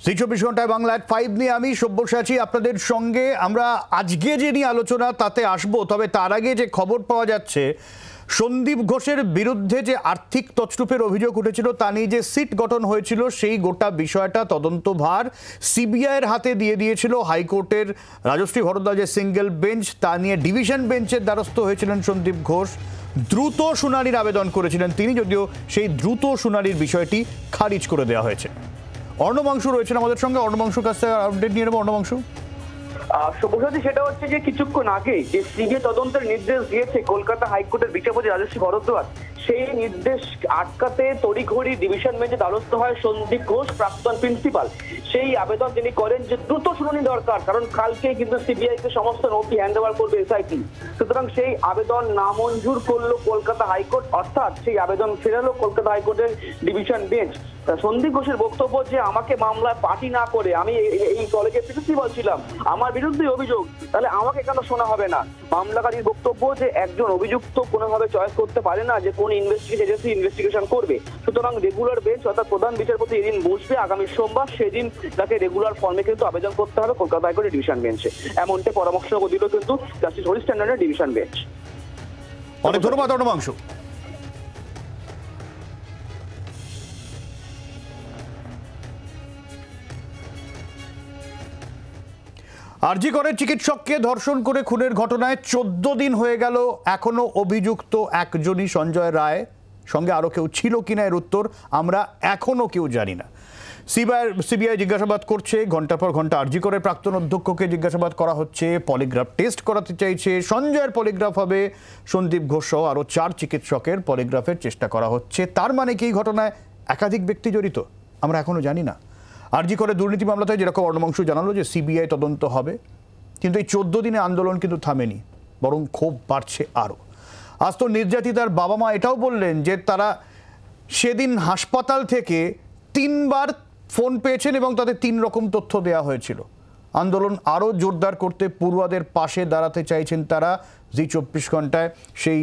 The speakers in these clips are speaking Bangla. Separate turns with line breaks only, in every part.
জি24 ঘন্টায় বাংলা এট 5 নিয়ে আমি সব্যসাচী আপনাদের সঙ্গে আমরা আজকে যে নিয়ে আলোচনা তাতে আসবো। তবে তার আগে যে খবর পাওয়া যাচ্ছে, সন্দীপ ঘোষের বিরুদ্ধে যে আর্থিক তছরূপের অভিযোগ উঠেছিল তা নিয়ে যে সিট গঠন হয়েছিল সেই গোটা বিষয়টা তদন্তভার সিবিআইয়ের হাতে দিয়ে দিয়েছিল হাইকোর্টের রাজশ্রী ভরদ্বাজের সিঙ্গেল বেঞ্চ। তা নিয়ে ডিভিশন বেঞ্চের দ্বারস্থ হয়েছিলেন সন্দীপ ঘোষ। দ্রুত শুনানির আবেদন করেছিলেন তিনি, যদিও সেই দ্রুত শুনানির বিষয়টি খারিজ করে দেওয়া হয়েছে। অর্ণবাংশু রয়েছেন আমাদের সঙ্গে, অর্ণবাংশুর কাছ থেকে আপডেট নিয়ে নেবো। অর্ণবাংশু,
শুভসাচী, সেটা হচ্ছে যে কিছুক্ষণ আগে যে সিবিআই তদন্তের নির্দেশ দিয়েছে কলকাতা হাইকোর্টের বিচারপতি রাজশ্রী ভরদ্বাজ, সেই নির্দেশ আটকাতে তড়িঘড়ি ডিভিশন বেঞ্চে দ্বারস্থ হয় সন্দীপ ঘোষ, প্রাক্তন প্রিন্সিপাল। সেই আবেদন তিনি করেন যে দ্রুত শুনানি দরকার, কারণ কালকে কিন্তু সিবিআই কে সমস্ত নথি হ্যান্ড ওভার করবে এসআইটি। সুতরাং সেই আবেদন নামঞ্জুর করলো কলকাতা হাইকোর্ট, অর্থাৎ সেই আবেদন ফেরালো কলকাতা হাইকোর্টের ডিভিশন বেঞ্চ। সন্দীপ ঘোষের বক্তব্য যে আমাকে মামলায় পার্টি না করে আমি এই কলেজের প্রিন্সিপাল ছিলাম, আমার বিরুদ্ধে অভিযোগ, তাহলে আমাকে কেন শোনা হবে না। মামলাকারীর বক্তব্য যে একজন অভিযুক্ত কোনোভাবে চয়েস করতে পারে না যে কোন ইনভেস্টিগেশন এজেন্সি ইনভেস্টিগেশন করবে। সুতরাং রেগুলার বেঞ্চ অর্থাৎ প্রধান বিচারপতি এদিন বসবে আগামী সোমবার, সেদিন তাকে রেগুলার ফর্মে কিন্তু আবেদন করতে হবে কলকাতা হাইকোর্টের ডিভিশন বেঞ্চে। এমনটাই পরামর্শ দিল কিন্তু জাস্টিস হরিশ ট্যান্ডনের ডিভিশন বেঞ্চ।
অনেক ধন্যবাদ অর্ণবাংশু। আরজি করের চিকিৎসককে ধর্ষণ করে খুনের ঘটনায় 14 দিন হয়ে গেল, এখনো অভিযুক্ত একজনই সঞ্জয় রায়। সঙ্গে আরো কেউ ছিল কিনা এর উত্তর আমরা এখনো কেউ জানি না। সিবিআই জিজ্ঞাসাবাদ করছে, ঘন্টার পর ঘন্টা আরজি করের প্রাক্তন অধ্যক্ষকে জিজ্ঞাসাবাদ করা হচ্ছে, পলিগ্রাফ টেস্ট করাতে চাইছে। সঞ্জয়ের পলিগ্রাফ হবে, সন্দীপ ঘোষ সহ আরো 4 চিকিৎসকের পলিগ্রাফের চেষ্টা করা হচ্ছে। তার মানে কি এই ঘটনায় একাধিক ব্যক্তি জড়িত? আমরা এখনো জানি না। আরজি করে দুর্নীতি মামলাতে যেরকম অর্ণবাংশু জানালো যে সিবিআই তদন্ত হবে, কিন্তু এই 14 দিনে আন্দোলন কিন্তু থামেনি, বরং ক্ষোভ বাড়ছে আরও। আজ তো নির্যাতিতার বাবা মা এটাও বললেন যে তারা সেদিন হাসপাতাল থেকে 3 বার ফোন পেয়েছেন এবং তাদের 3 রকম তথ্য দেওয়া হয়েছিল। আন্দোলন আরও জোরদার করতে পড়ুয়াদের পাশে দাঁড়াতে চাইছেন তারা। জি24 ঘন্টায় সেই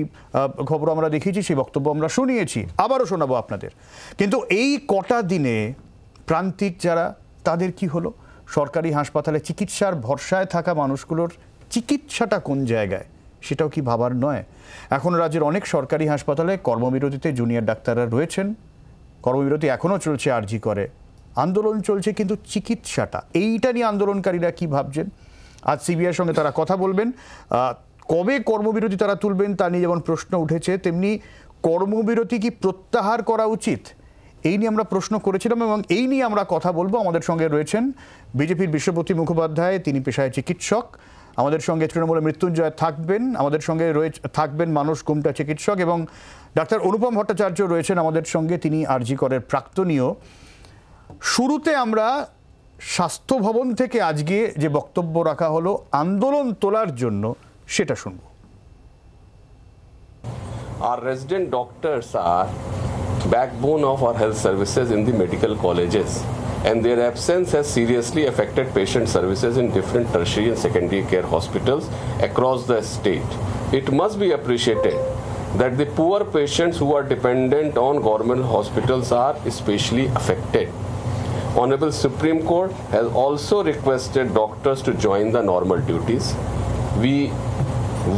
খবর আমরা দেখিয়েছি, সেই বক্তব্য আমরা শুনিয়েছি, আবারও শোনাবো আপনাদের। কিন্তু এই কটা দিনে প্রান্তিক যারা, তাদের কি হলো? সরকারি হাসপাতালে চিকিৎসার ভরসায় থাকা মানুষগুলোর চিকিৎসাটা কোন জায়গায়, সেটাও কি ভাবার নয়? এখন রাজ্যের অনেক সরকারি হাসপাতালে কর্মবিরতিতে জুনিয়র ডাক্তাররা রয়েছেন, কর্মবিরতি এখনও চলছে আরজি করে, আন্দোলন চলছে, কিন্তু চিকিৎসাটা, এইটা নিয়ে আন্দোলনকারীরা কি ভাবছেন? আজ সিবিআইয়ের সঙ্গে তারা কথা বলবেন। কবে কর্মবিরতি তারা তুলবেন তা নিয়ে যেমন প্রশ্ন উঠেছে, তেমনি কর্মবিরতি কি প্রত্যাহার করা উচিত, এই নিয়ে আমরা প্রশ্ন করেছিলাম এবং এই নিয়ে আমরা কথা বলবো। আমাদের সঙ্গে রয়েছেন বিজেপির বিশ্বপতি মুখোপাধ্যায়, তিনি পেশায় চিকিৎসক। আমাদের সঙ্গে তৃণমূলের মৃত্যুঞ্জয় থাকবেন, আমাদের সঙ্গে থাকবেন মানস কুমটা চিকিৎসক, এবং ডাক্তার অনুপম ভট্টাচার্য রয়েছেন আমাদের সঙ্গে, তিনি আরজি করের প্রাক্তনীয়। শুরুতে আমরা স্বাস্থ্য ভবন থেকে আজকে যে বক্তব্য রাখা হলো আন্দোলন তোলার জন্য, সেটা শুনব।
Our resident doctors are backbone of our health services in the medical colleges, and their absence has seriously affected patient services in different tertiary and secondary care hospitals across the state. It must be appreciated that the poor patients who are dependent on government hospitals are especially affected. Honorable Supreme Court has also requested doctors to join the normal duties. We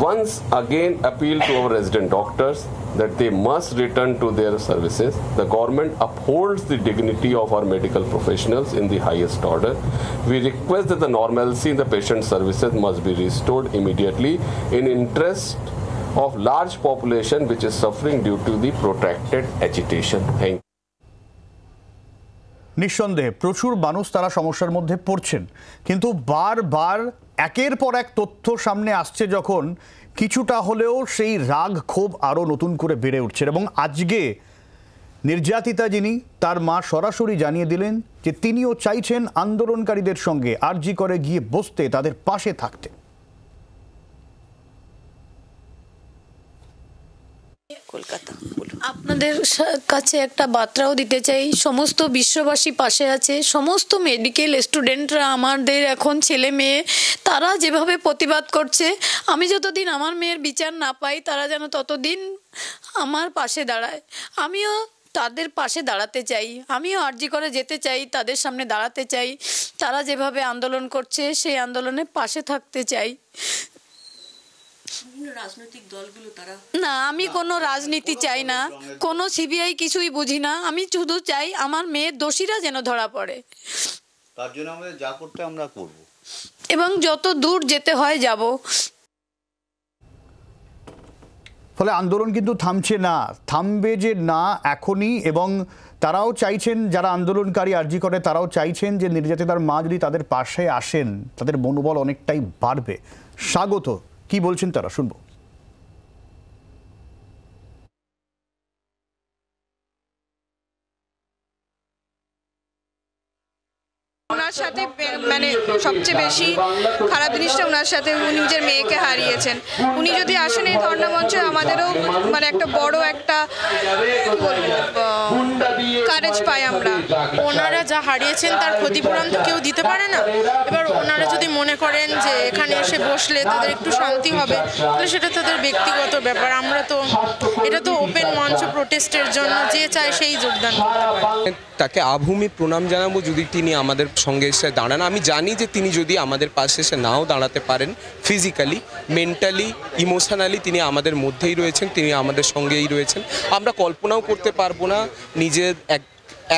once again appeal to our resident doctors that they must return to their services. The government upholds the dignity of our medical professionals in the highest order. We request that the normalcy in the patient services must be restored immediately in interest of large population which is suffering due to the protracted agitation. Thank you.
নিঃসন্দেহে প্রচুর মানুষ তারা সমস্যার মধ্যে পড়ছেন, কিন্তু বারবার একের পর এক তথ্য সামনে আসছে যখন, কিছুটা হলেও সেই রাগ ক্ষোভ আরও নতুন করে বেড়ে উঠছে। এবং আজকে নির্যাতিতা যিনি, তার মা সরাসরি জানিয়ে দিলেন যে তিনিও চাইছেন আন্দোলনকারীদের সঙ্গে আরজি করে গিয়ে বসতে, তাদের পাশে থাকতে।
কলকাতা আপনাদের কাছে একটা বার্তাও দিতে চাই, সমস্ত বিশ্ববাসী পাশে আছে, সমস্ত মেডিকেল স্টুডেন্টরা, আমাদের এখন ছেলে মেয়ে, তারা যেভাবে প্রতিবাদ করছে, আমি যতদিন আমার মেয়ের বিচার না পাই তারা যেন ততদিন আমার পাশে দাঁড়ায়। আমিও তাদের পাশে দাঁড়াতে চাই। আমিও আরজি করে যেতে চাই, তাদের সামনে দাঁড়াতে চাই, তারা যেভাবে আন্দোলন করছে সেই আন্দোলনের পাশে থাকতে চাই।
রাজনৈতিক দলগুলো তারা
না, আমি কোনো রাজনীতি চাই না, কোনো সিবিআই কিছুই বুঝি না। আমি শুধু চাই আমার মেয়ের দোষীরা যেন ধরা পড়ে,
তার জন্য আমাদের যা করতে আমরা করব
এবং যত দূর যেতে হয় যাব।
ফলে আন্দোলন কিন্তু থামছে না, থামবে যে না এখনই। এবং তারাও চাইছেন, যারা আন্দোলনকারী আরজি করে তারাও চাইছেন যে নির্যাতিতার মা যদি তাদের পাশে আসেন তাদের মনোবল অনেকটাই বাড়বে। স্বাগত, কি বলছেন তারা, শুনবো।
ওনার সাথে মানে সবচেয়ে বেশি খারাপ জিনিসটা ওনার সাথে, উনি নিজের মেয়েকে হারিয়েছেন। উনি যদি আসেন এই ধর্ণা মঞ্চে, আমাদেরও মানে একটা বড় একটা কারেজ পাই আমরা।
ওনারা যা হারিয়েছেন তার ক্ষতিপূরণ তো কেউ দিতে পারে না। এবার ওনারা যদি মনে করেন যে এখানে এসে বসলে তাদের একটু শান্তি হবে, তাহলে সেটা তাদের ব্যক্তিগত ব্যাপার। আমরা তো এটা তো ওপেন মঞ্চ, প্রোটেস্টের জন্য যে চায় সেই যোগদান করতে পারে।
তাকে আভূমি প্রণাম জানাবো যদি তিনি আমাদের সঙ্গে এসে দাঁড়ান। আমি জানি যে তিনি যদি আমাদের পাশে এসে নাও দাঁড়াতে পারেন, ফিজিক্যালি, মেন্টালি, ইমোশনালি তিনি আমাদের মধ্যেই রয়েছেন, তিনি আমাদের সঙ্গেই রয়েছেন। আমরা কল্পনাও করতে পারবো না নিজের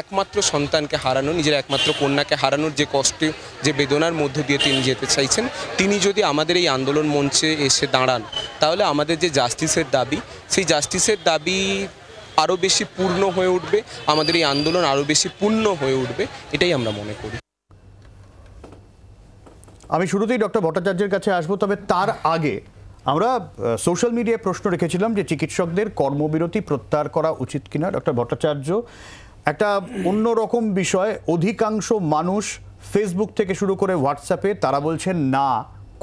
একমাত্র সন্তানকে হারানো, নিজের একমাত্র কন্যাকে হারানোর যে কষ্ট, যে বেদনার মধ্য দিয়ে তিনি যেতে চাইছেন। তিনি যদি আমাদের এই আন্দোলন মঞ্চে এসে দাঁড়ান, তাহলে আমাদের যে জাস্টিসের দাবি, সেই জাস্টিসের দাবি আরও বেশি পূর্ণ হয়ে উঠবে, আমাদের এই আন্দোলন আরও বেশি পূর্ণ হয়ে উঠবে, এটাই আমরা মনে করি।
আমি শুরুতেই ডক্টর ভট্টাচার্যের কাছে আসবো, তবে তার আগে আমরা সোশ্যাল মিডিয়ায় প্রশ্ন রেখেছিলাম যে চিকিৎসকদের কর্মবিরতি প্রত্যাহার করা উচিত কিনা। ডক্টর ভট্টাচার্য, একটা অন্যরকম বিষয়, অধিকাংশ মানুষ ফেসবুক থেকে শুরু করে হোয়াটসঅ্যাপে তারা বলছেন না,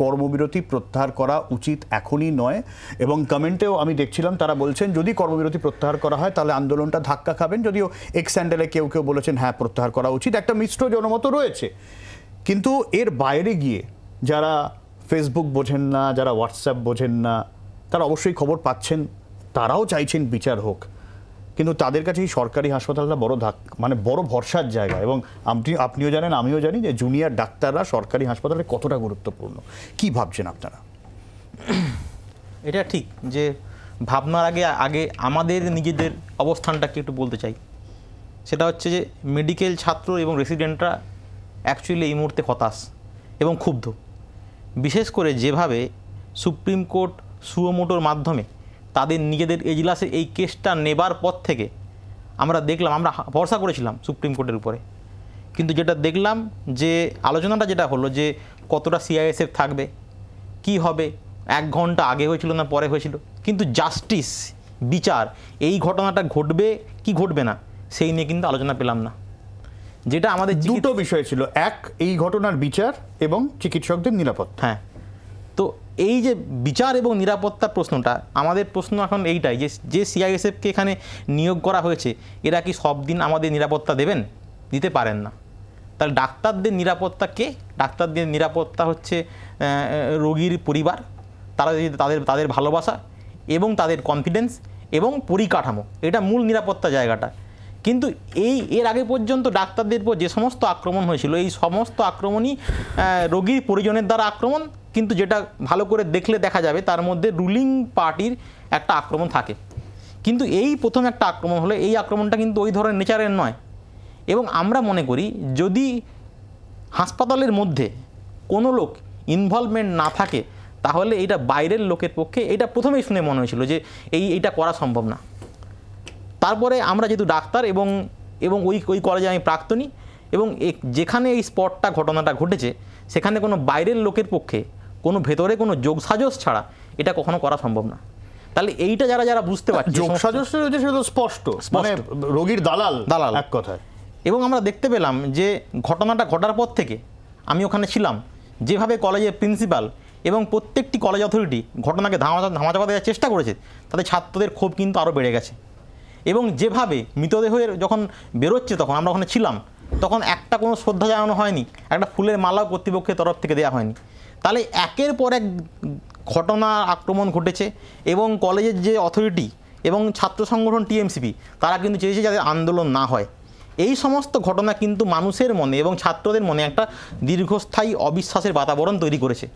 কর্মবিরতি প্রত্যাহার করা উচিত এখনই নয়। এবং কমেন্টেও আমি দেখছিলাম তারা বলছেন যদি কর্মবিরতি প্রত্যাহার করা হয় তাহলে আন্দোলনটা ধাক্কা খাবেন। যদিও এক্স স্যান্ডেলে কেউ কেউ বলেছেন হ্যাঁ প্রত্যাহার করা উচিত, একটা মিশ্র জনমত রয়েছে। কিন্তু এর বাইরে গিয়ে যারা ফেসবুক বোঝেন না, যারা হোয়াটসঅ্যাপ বোঝেন না, তারা অবশ্যই খবর পাচ্ছেন, তারাও চাইছেন বিচার হোক। কিন্তু তাদের কাছে এই সরকারি হাসপাতালটা বড় ভরসার জায়গা। এবং আপনিও জানেন, আমিও জানি যে জুনিয়র ডাক্তাররা সরকারি হাসপাতালে কতটা গুরুত্বপূর্ণ। কি ভাবছেন আপনারা?
এটা ঠিক যে ভাবনার আগে আমাদের নিজেদের অবস্থানটাকে একটু বলতে চাই। সেটা হচ্ছে যে মেডিকেল ছাত্র এবং রেসিডেন্টরা অ্যাকচুয়ালি এই মুহূর্তে হতাশ এবং ক্ষুব্ধ। বিশেষ করে যেভাবে সুপ্রিম কোর্ট সুও মোটোর মাধ্যমে তাদের নিজেদের এজলাসে এই কেসটা নেবার পর থেকে আমরা দেখলাম, আমরা ভরসা করেছিলাম সুপ্রিম কোর্টের উপরে, কিন্তু যেটা দেখলাম যে আলোচনাটা যেটা হলো যে কতটা সিআইএসএফ থাকবে, কি হবে, 1 ঘন্টা আগে হয়েছিল না পরে হয়েছিল, কিন্তু জাস্টিস, বিচার, এই ঘটনাটা ঘটবে কি ঘটবে না সেই নিয়ে কিন্তু আলোচনা পেলাম না। যেটা আমাদের
দুটো বিষয় ছিল, এক এই ঘটনার বিচার এবং চিকিৎসকদের নিরাপত্তা।
হ্যাঁ, তো এই যে বিচার এবং নিরাপত্তার প্রশ্নটা, আমাদের প্রশ্ন এখন এইটাই যে সিআইএসএফকে এখানে নিয়োগ করা হয়েছে, এরা কি সব দিন আমাদের নিরাপত্তা দেবেন? দিতে পারেন না। তাহলে ডাক্তারদের নিরাপত্তা কে? ডাক্তারদের নিরাপত্তা হচ্ছে রোগীর পরিবার, তারা যদি তাদের ভালোবাসা এবং তাদের কনফিডেন্স এবং পরিকাঠামো, এটা মূল নিরাপত্তা জায়গাটা। কিন্তু এর আগে পর্যন্ত ডাক্তারদের উপর যে সমস্ত আক্রমণ হয়েছিল, এই সমস্ত আক্রমণই রোগীর পরিজনের দ্বারা আক্রমণ, কিন্তু যেটা ভালো করে দেখলে দেখা যাবে তার মধ্যে রুলিং পার্টির একটা আক্রমণ থাকে। কিন্তু এই প্রথম একটা আক্রমণ হলে এই আক্রমণটা কিন্তু ওই ধরনের নেচারের নয়। এবং আমরা মনে করি যদি হাসপাতালের মধ্যে কোনো লোক ইনভলভমেন্ট না থাকে, তাহলে এইটা বাইরের লোকের পক্ষে, এটা প্রথমেই শুনে মনে হয়েছিল যে এইটা করা সম্ভব না। তারপরে আমরা যেহেতু ডাক্তার এবং ওই কলেজে আমি প্রাক্তনী, এবং যেখানে এই স্পটটা ঘটনাটা ঘটেছে সেখানে কোনো বাইরের লোকের পক্ষে কোনো ভেতরে কোনো যোগসাজশ ছাড়া এটা কখনো করা সম্ভব না। তাহলে এইটা যারা বুঝতে পারছে,
যোগসাজশ সেটা স্পষ্ট, মানে রোগীর দালাল এক কথায়।
এবং আমরা দেখতে পেলাম যে ঘটনাটা ঘটার পর থেকে আমি ওখানে ছিলাম, যেভাবে কলেজের প্রিন্সিপাল এবং প্রত্যেকটি কলেজ অথরিটি ঘটনাকে ধামাচাপা দেওয়ার চেষ্টা করেছে, তাদের ছাত্রদের ক্ষোভ কিন্তু আরও বেড়ে গেছে। এবং যেভাবে মৃতদেহের যখন বেরোচ্ছে, তখন আমরা ওখানে ছিলাম, তখন একটা কোনো শ্রদ্ধা জানানো হয়নি, একটা ফুলের মালাও কর্তৃপক্ষের তরফ থেকে দেওয়া হয়নি। তাহলে একের পর এক ঘটনা, আক্রমণ ঘটেছে এবং কলেজের যে অথরিটি এবং ছাত্র সংগঠন টিএমসিপি তারা কিন্তু চেয়েছে যাতে আন্দোলন না হয়। এই সমস্ত ঘটনা কিন্তু মানুষের মনে এবং ছাত্রদের মনে একটা দীর্ঘস্থায়ী অবিশ্বাসের বাতাবরণ তৈরি করেছে।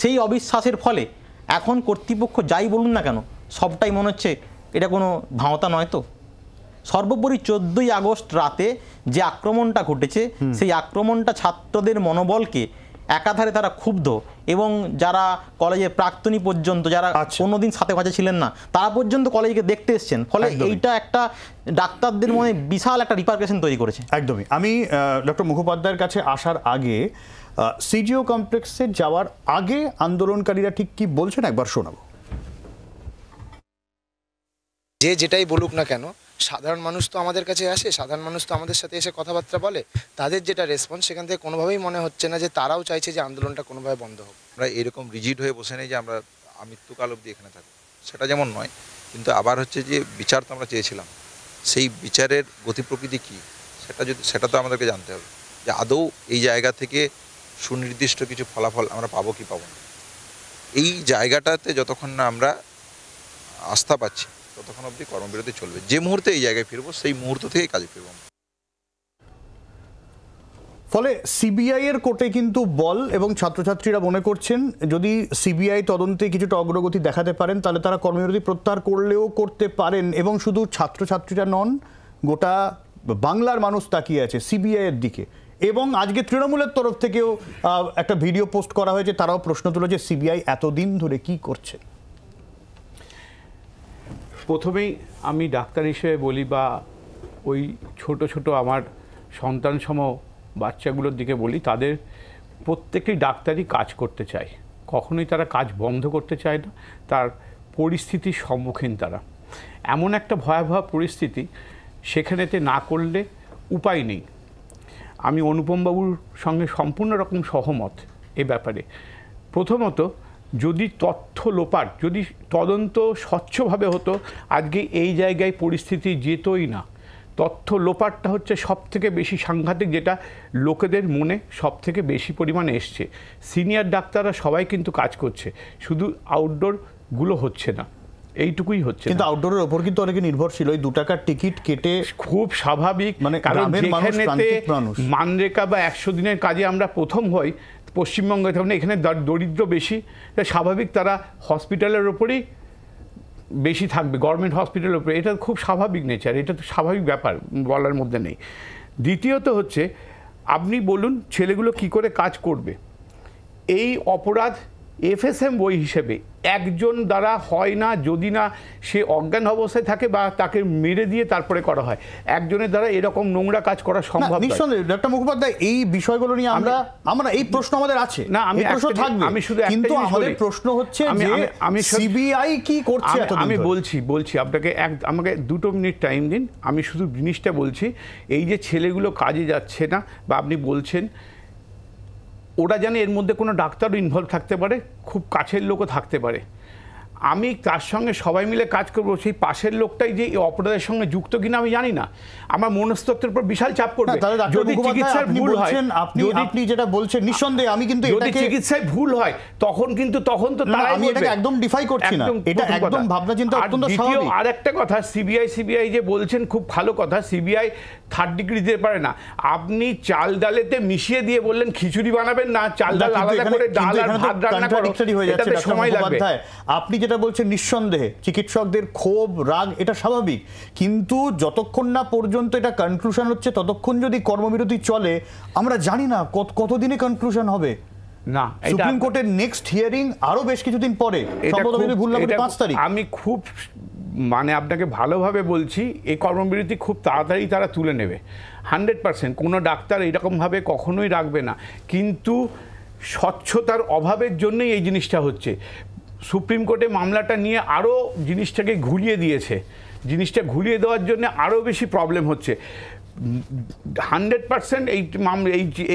সেই অবিশ্বাসের ফলে এখন কর্তৃপক্ষ যাই বলুন না কেন সবটাই মনে হচ্ছে এটা কোনো ভাঁওতা নয়। তো সর্বোপরি 14ই আগস্ট রাতে যে আক্রমণটা ঘটেছে সেই আক্রমণটা ছাত্রদের মনোবলকে একাধারে তারা ক্ষুব্ধ এবং যারা কলেজের প্রাক্তনী পর্যন্ত যারা কোনোদিন সাথে কাছে ছিলেন না তারা পর্যন্ত কলেজকে দেখতে এসছেন, ফলে এইটা একটা ডাক্তারদের মনে বিশাল একটা রিপারকেশন তৈরি করেছে।
একদমই। আমি ডক্টর মুখোপাধ্যায়ের কাছে আসার আগে সিজিও কমপ্লেক্সে যাওয়ার আগে আন্দোলনকারীরা ঠিক কি বলছেন একবার শোনাবো।
যে যেটাই বলুক না কেন, সাধারণ মানুষ তো আমাদের কাছে আসে, সাধারণ মানুষ তো আমাদের সাথে এসে কথাবার্তা বলে, তাদের যেটা রেসপন্স সেখান থেকে কোনোভাবেই মনে হচ্ছে না যে তারাও চাইছে যে আন্দোলনটা কোনোভাবে বন্ধ হোক।
আমরা এরকম রিজিড হয়ে বসে নেই যে আমরা মৃত্যুকাল অবধি এখানে থাকবো, সেটা যেমন নয়, কিন্তু আবার হচ্ছে যে বিচার তো আমরা চেয়েছিলাম, সেই বিচারের গতি প্রকৃতি কী সেটা তো আমাদেরকে জানতে হবে যে আদৌ এই জায়গা থেকে সুনির্দিষ্ট কিছু ফলাফল আমরা পাবো কি পাবো না। এই জায়গাটাতে যতক্ষণ না আমরা আস্থা পাচ্ছি ততক্ষণ অবধি কর্মবিরতি চলবে। যে মুহূর্তে এই জায়গায় ফিরবো সেই মুহূর্ত থেকেই কাজে ফিরবো।
ফলে সিবিআই এর কোর্টে কিন্তু বল এবং ছাত্রছাত্রীরা মনে করছেন যদি সিবিআই তদন্তে কিছুটা অগ্রগতি দেখাতে পারেন তাহলে তারা কর্মবিরতি প্রত্যাহার করলেও করতে পারেন। এবং শুধু ছাত্রছাত্রীরা নন, গোটা বাংলার মানুষ তাকিয়ে আছে সিবিআই এর দিকে। এবং আজকে তৃণমূলের তরফ থেকেও একটা ভিডিও পোস্ট করা হয়েছে, তারাও প্রশ্ন তুলেছে সিবিআই এতদিন ধরে কি করছে।
প্রথমেই আমি ডাক্তার হিসেবে বলি বা ওই ছোট ছোট আমার সন্তানসম বাচ্চাগুলোর দিকে বলি, তাদের প্রত্যেকটি ডাক্তারই কাজ করতে চায়, কখনোই তারা কাজ বন্ধ করতে চায় না। তার পরিস্থিতির সম্মুখীন তারা, এমন একটা ভয়াবহ পরিস্থিতি, সেখানেতে না করলে উপায় নেই। আমি অনুপমবাবুর সঙ্গে সম্পূর্ণ রকম সহমত এ ব্যাপারে। প্রথমত, যদি তথ্য লোপাট, যদি তদন্ত স্বচ্ছভাবে হতো আজকে এই জায়গায় পরিস্থিতি যেতই না। তথ্য লোপাটটা হচ্ছে সবথেকে বেশি সাংঘাতিক, যেটা লোকেদের মনে সবথেকে বেশি পরিমাণে এসছে। সিনিয়র ডাক্তাররা সবাই কিন্তু কাজ করছে, শুধু আউটডোরগুলো হচ্ছে না, এইটুকুই হচ্ছে।
কিন্তু আউটডোরের ওপর কিন্তু অনেকে নির্ভরশীল, ওই 2 টাকার টিকিট কেটে,
খুব স্বাভাবিক।
মানে
কারণ যেখানেতে মানরেগা বা 100 দিনের কাজে আমরা প্রথম হই পশ্চিমবঙ্গে, তখন এখানে দরিদ্র বেশি, স্বাভাবিক তারা হসপিটালের ওপরেই বেশি থাকবে, গভর্নমেন্ট হসপিটালের উপরে। এটা খুব স্বাভাবিক নেচার, এটা তো স্বাভাবিক ব্যাপার, বলার মধ্যে নেই। দ্বিতীয়ত হচ্ছে, আপনি বলুন ছেলেগুলো কি করে কাজ করবে? এই অপরাধ এফএসএম বই হিসেবে একজন দ্বারা হয় না, যদি না সে অজ্ঞান অবস্থায় থাকে বা তাকে মেরে দিয়ে তারপরে করা হয়, একজনের দ্বারা এরকম নোংরা কাজ করা সম্ভব।
নিঃসন্দেহে ডক্টর মুখোপাধ্যায়, এই বিষয়গুলো নিয়ে আমরা এই প্রশ্ন আমাদের আছে না, আমি প্রশ্ন থাকবে, আমি শুধু কিন্তু আমাদের প্রশ্ন হচ্ছে যে আমি সিবিআই কি করছে এতদিন।
আমি বলছি আপনাকে আমাকে 2 মিনিট টাইম দিন। আমি শুধু জিনিসটা বলছি, এই যে ছেলেগুলো কাজে যাচ্ছে না বা আপনি বলছেন, ওরা জানে এর মধ্যে কোনো ডাক্তারও ইনভলভ থাকতে পারে, খুব কাছের লোকও থাকতে পারে। আমি তার সঙ্গে সবাই মিলে কাজ করবো, সেই পাশের লোকটাই যে এই অপরাধের সঙ্গে যুক্ত কিনা আমি জানি না, আমার মনস্তত্ত্বের উপর বিশাল চাপ পড়বে। যদি চিকিৎসার ভুল হয়,
আপনি যেটা বলছেন নিঃসন্দেহে, আমি কিন্তু
যদি চিকিৎসায় ভুল হয় তখন তো
আমি এটাকে একদম ডিফাই করছি না, এটা একদম ভাবনা চিন্তা অত্যন্ত স্বাভাবিক।
আর একটা কথা, সিবিআই যে বলছেন খুব ভালো কথা, সিবিআই 3rd ডিগ্রি দিতে পারে না। আপনি চাল ডালেতে মিশিয়ে দিয়ে বললেন খিচুড়ি বানাবেন না, চাল ডাল আলাদা করে ডাল আর ভাত রান্না করো, এটাতে সময় লাগবে।
আপনি যেটা বলছেন নিঃসন্দেহে চিকিৎসকদের ক্ষোভ রাগ এটা স্বাভাবিক, কিন্তু যতক্ষণ না পর্যন্ত এটা কনক্লুশন হচ্ছে ততক্ষণ যদি কর্মবিরতি চলে, আমরা জানি না কতদিনে কনক্লুশন হবে।
না,
সুপ্রিম কোর্টের নেক্সট হিয়ারিং আরো বেশ কিছুদিন পরে, সম্ভবত যদি ভুল না করি 5 তারিখ।
আমি খুব আপনাকে ভালোভাবে বলছি, এই কর্মবিরতি খুব তাড়াতাড়ি তারা তুলে নেবে 100%। কোনো ডাক্তার এরকমভাবে কখনোই রাখবে না, কিন্তু স্বচ্ছতার অভাবের জন্যই এই জিনিসটা হচ্ছে। সুপ্রিম কোর্টে মামলাটা নিয়ে আরও জিনিসটাকে ঘুরিয়ে দিয়েছে, জিনিসটা ঘুরিয়ে দেওয়ার জন্য আরও বেশি প্রবলেম হচ্ছে। 100%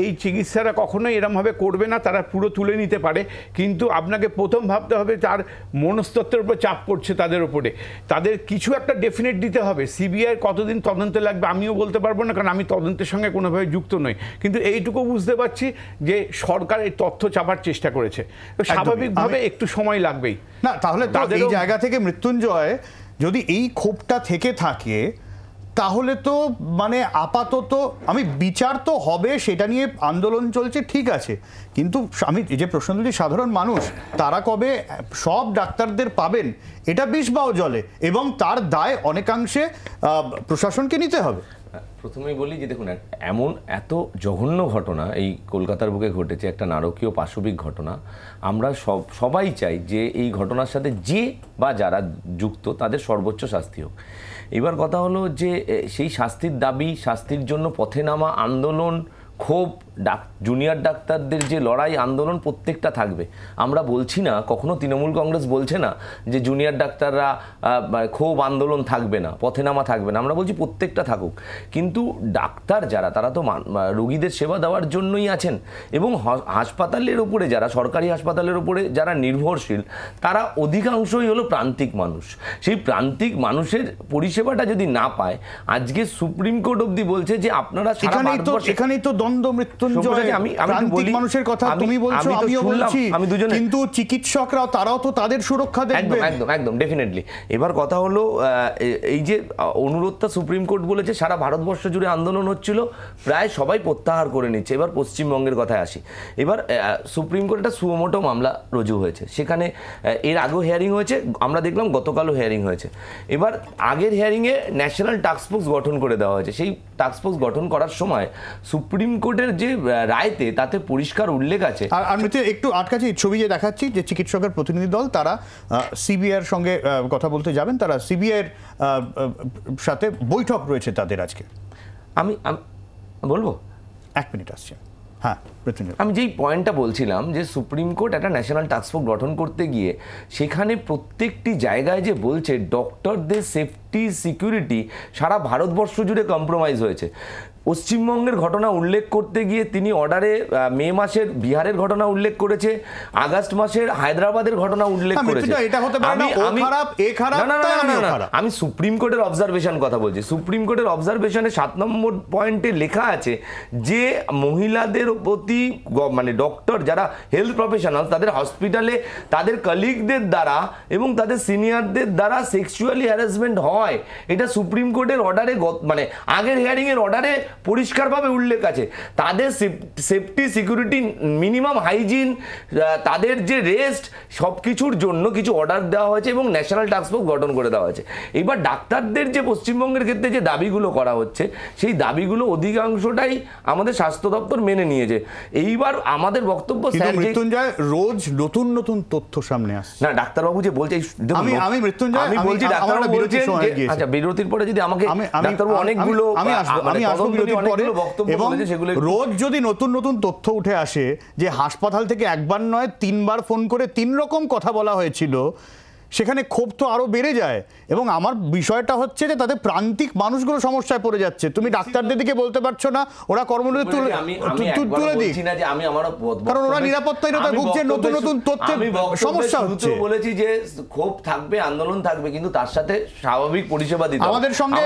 এই চিকিৎসারা কখনোই এরমভাবে করবে না, তারা পুরো তুলে নিতে পারে, কিন্তু আপনাকে প্রথম ভাবতে হবে তার মনস্তত্ত্বের উপর চাপ পড়ছে তাদের উপরে, তাদের কিছু একটা ডেফিনেট দিতে হবে। সিবিআই কতদিন তদন্তে লাগবে আমিও বলতে পারবো না, কারণ আমি তদন্তের সঙ্গে কোনোভাবে যুক্ত নই, কিন্তু এইটুকু বুঝতে পারছি যে সরকার এই তথ্য চাপার চেষ্টা করেছে, তো স্বাভাবিকভাবে একটু সময় লাগবেই।
না তাহলে এই জায়গা থেকে মৃত্যুঞ্জয় যদি এই ক্ষোভটা থেকে থাকে তাহলে তো মানে আপাতত আমি বিচার তো হবে সেটা নিয়ে আন্দোলন চলছে, ঠিক আছে, কিন্তু আমি যে প্রশ্ন তুলছি সাধারণ মানুষ তারা কবে সব ডাক্তারদের পাবেন এটা বিষ বাও জলে, এবং তার দায় অনেকাংশে প্রশাসনকে নিতে হবে।
প্রথমেই বলি যে দেখুন, এমন এত জঘন্য ঘটনা এই কলকাতার বুকে ঘটেছে, একটা নারকীয় পাশবিক ঘটনা। আমরা সবাই চাই যে এই ঘটনার সাথে যে বা যারা যুক্ত তাদের সর্বোচ্চ শাস্তি হোক। এবার কথা হলো যে সেই শাস্তির দাবি, শাস্তির জন্য পথে নামা, আন্দোলন, ক্ষোভ, জুনিয়র ডাক্তারদের যে লড়াই, আন্দোলন প্রত্যেকটা থাকবে। আমরা বলছি না, কখনো তৃণমূল কংগ্রেস বলছে না যে জুনিয়র ডাক্তাররা ক্ষোভ, আন্দোলন থাকবে না, পথে নামা থাকবে না। আমরা বলছি প্রত্যেকটা থাকুক, কিন্তু ডাক্তার যারা তারা তো রোগীদের সেবা দেওয়ার জন্যই আছেন, এবং হাসপাতালের উপরে যারা, সরকারি হাসপাতালের উপরে যারা নির্ভরশীল তারা অধিকাংশই হলো প্রান্তিক মানুষ। সেই প্রান্তিক মানুষের পরিষেবাটা যদি না পায়, আজকে সুপ্রিম কোর্ট অবধি বলছে যে আপনারা
এখানেই তো দ্বন্দ্ব মৃত্যুঞ্জয়, প্রান্তিক মানুষের কথা তুমি বলছো, আমিও বলছি, কিন্তু চিকিৎসকরাও তারাও তো তাদের সুরক্ষা দেখবে।
একদম একদম ডেফিনেটলি। এবার কথা হলো এই যে অনুরোধটা সুপ্রিম কোর্ট বলেছে, সারা ভারতবর্ষ জুড়ে আন্দোলন হচ্ছিল, প্রায় সবাই প্রত্যাহার করে নিচ্ছে। এবার পশ্চিমবঙ্গের কথায় আসি। এবার সুপ্রিম কোর্টে একটা সুমোটো মামলা রুজু হয়েছে, সেখানে এর আগেও হিয়ারিং হয়েছে, আমরা দেখলাম গতকালও হিয়ারিং হয়েছে। এবার আগের হিয়ারিংয়ে ন্যাশনাল টাস্ক ফোর্স গঠন করে দেওয়া হয়েছে। সেই টাস্ক ফোর্স গঠন করার সময় সুপ্রিম কোর্টের যে রায়তে তাতে পরিষ্কার উল্লেখ আছে।
আর আমি একটু আটকাছি, ছবি যে দেখাচ্ছি যে চিকিৎসকের প্রতিনিধি দল তারা সিবিআইয়ের সঙ্গে কথা বলতে যাবেন, তারা সিবিআইয়ের সাথে বৈঠক রয়েছে তাদের আজকে।
আমি বলবো,
1 মিনিট আসছে। হ্যাঁ,
আমি যেই পয়েন্টটা বলছিলাম যে সুপ্রিম কোর্ট একটা ন্যাশনাল টাস্ক ফোর্স গঠন করতে গিয়ে সেখানে প্রত্যেকটি জায়গায় যে বলছে ডক্টরদের সেফটি, সিকিউরিটি সারা ভারতবর্ষ জুড়ে কম্প্রোমাইজ হয়েছে। পশ্চিমবঙ্গের ঘটনা উল্লেখ করতে গিয়ে তিনি অর্ডারে মে মাসের বিহারের ঘটনা উল্লেখ করেছে, আগস্ট মাসের হায়দ্রাবাদের ঘটনা উল্লেখ করেছে। আমি সুপ্রিম কোর্টের অবজারভেশন কথা বলছি। সুপ্রিম কোর্টের অবজারভেশনে 7 নম্বর পয়েন্টে লেখা আছে যে মহিলাদের প্রতি মানে ডক্টর যারা হেলথ প্রফেশনাল তাদের হসপিটালে তাদের কলিগদের দ্বারা এবং তাদের সিনিয়রদের দ্বারা সেক্সুয়ালি হ্যারাসমেন্ট হয়। এটা সুপ্রিম কোর্টের অর্ডারে মানে আগের হিয়ারিংয়ের অর্ডারে পরিষ্কারভাবে উল্লেখ আছে। তাদের সেফটি, সিকিউরিটি, মিনিমাম হাইজিন, তাদের যে রেস্ট, সব কিছুর জন্য কিছু অর্ডার দেওয়া হয়েছে এবং ন্যাশনাল টাস্ক ফোর্স গঠন করে দেওয়া হয়েছে। এবার ডাক্তারদের যে পশ্চিমবঙ্গের ক্ষেত্রে যে দাবিগুলো করা হচ্ছে সেই দাবিগুলো অধিকাংশটাই আমাদের স্বাস্থ্য দপ্তর মেনে নিয়েছে। এইবার আমাদের বক্তব্য,
মৃত্যুঞ্জয়, রোজ নতুন নতুন তথ্য সামনে আসছে।
না, ডাক্তারবাবু যে বলছে,
আমি মৃত্যুঞ্জয়
আমি বলছি ডাক্তারবাবু বলছেন যে আচ্ছা বিরতির পরে যদি আমাকে ডাক্তারবাবু অনেকগুলো
এবং রোজ যদি নতুন নতুন তথ্য উঠে আসে যে হাসপাতাল থেকে একবার নয় 3 বার ফোন করে 3 রকম কথা বলা হয়েছিল, সেখানে ক্ষোভ তো আরো বেড়ে যায়। এবং আমার বিষয়টা হচ্ছে যে তাদের প্রান্তিক মানুষগুলো সমস্যায় পড়ে যাচ্ছে। তুমি ডাক্তারদের দিকে বলতে পারছো না ওরা কর্মবিরতি তুলে দিক, কারণ ওরা নিরাপত্তাহীনতায় ভুগছে, নতুন নতুন তথ্যের সমস্যা হচ্ছে।
বলেছি যে ক্ষোভ থাকবে, আন্দোলন থাকবে, কিন্তু তার সাথে স্বাভাবিক পরিষেবা দিতে।
আমাদের সঙ্গে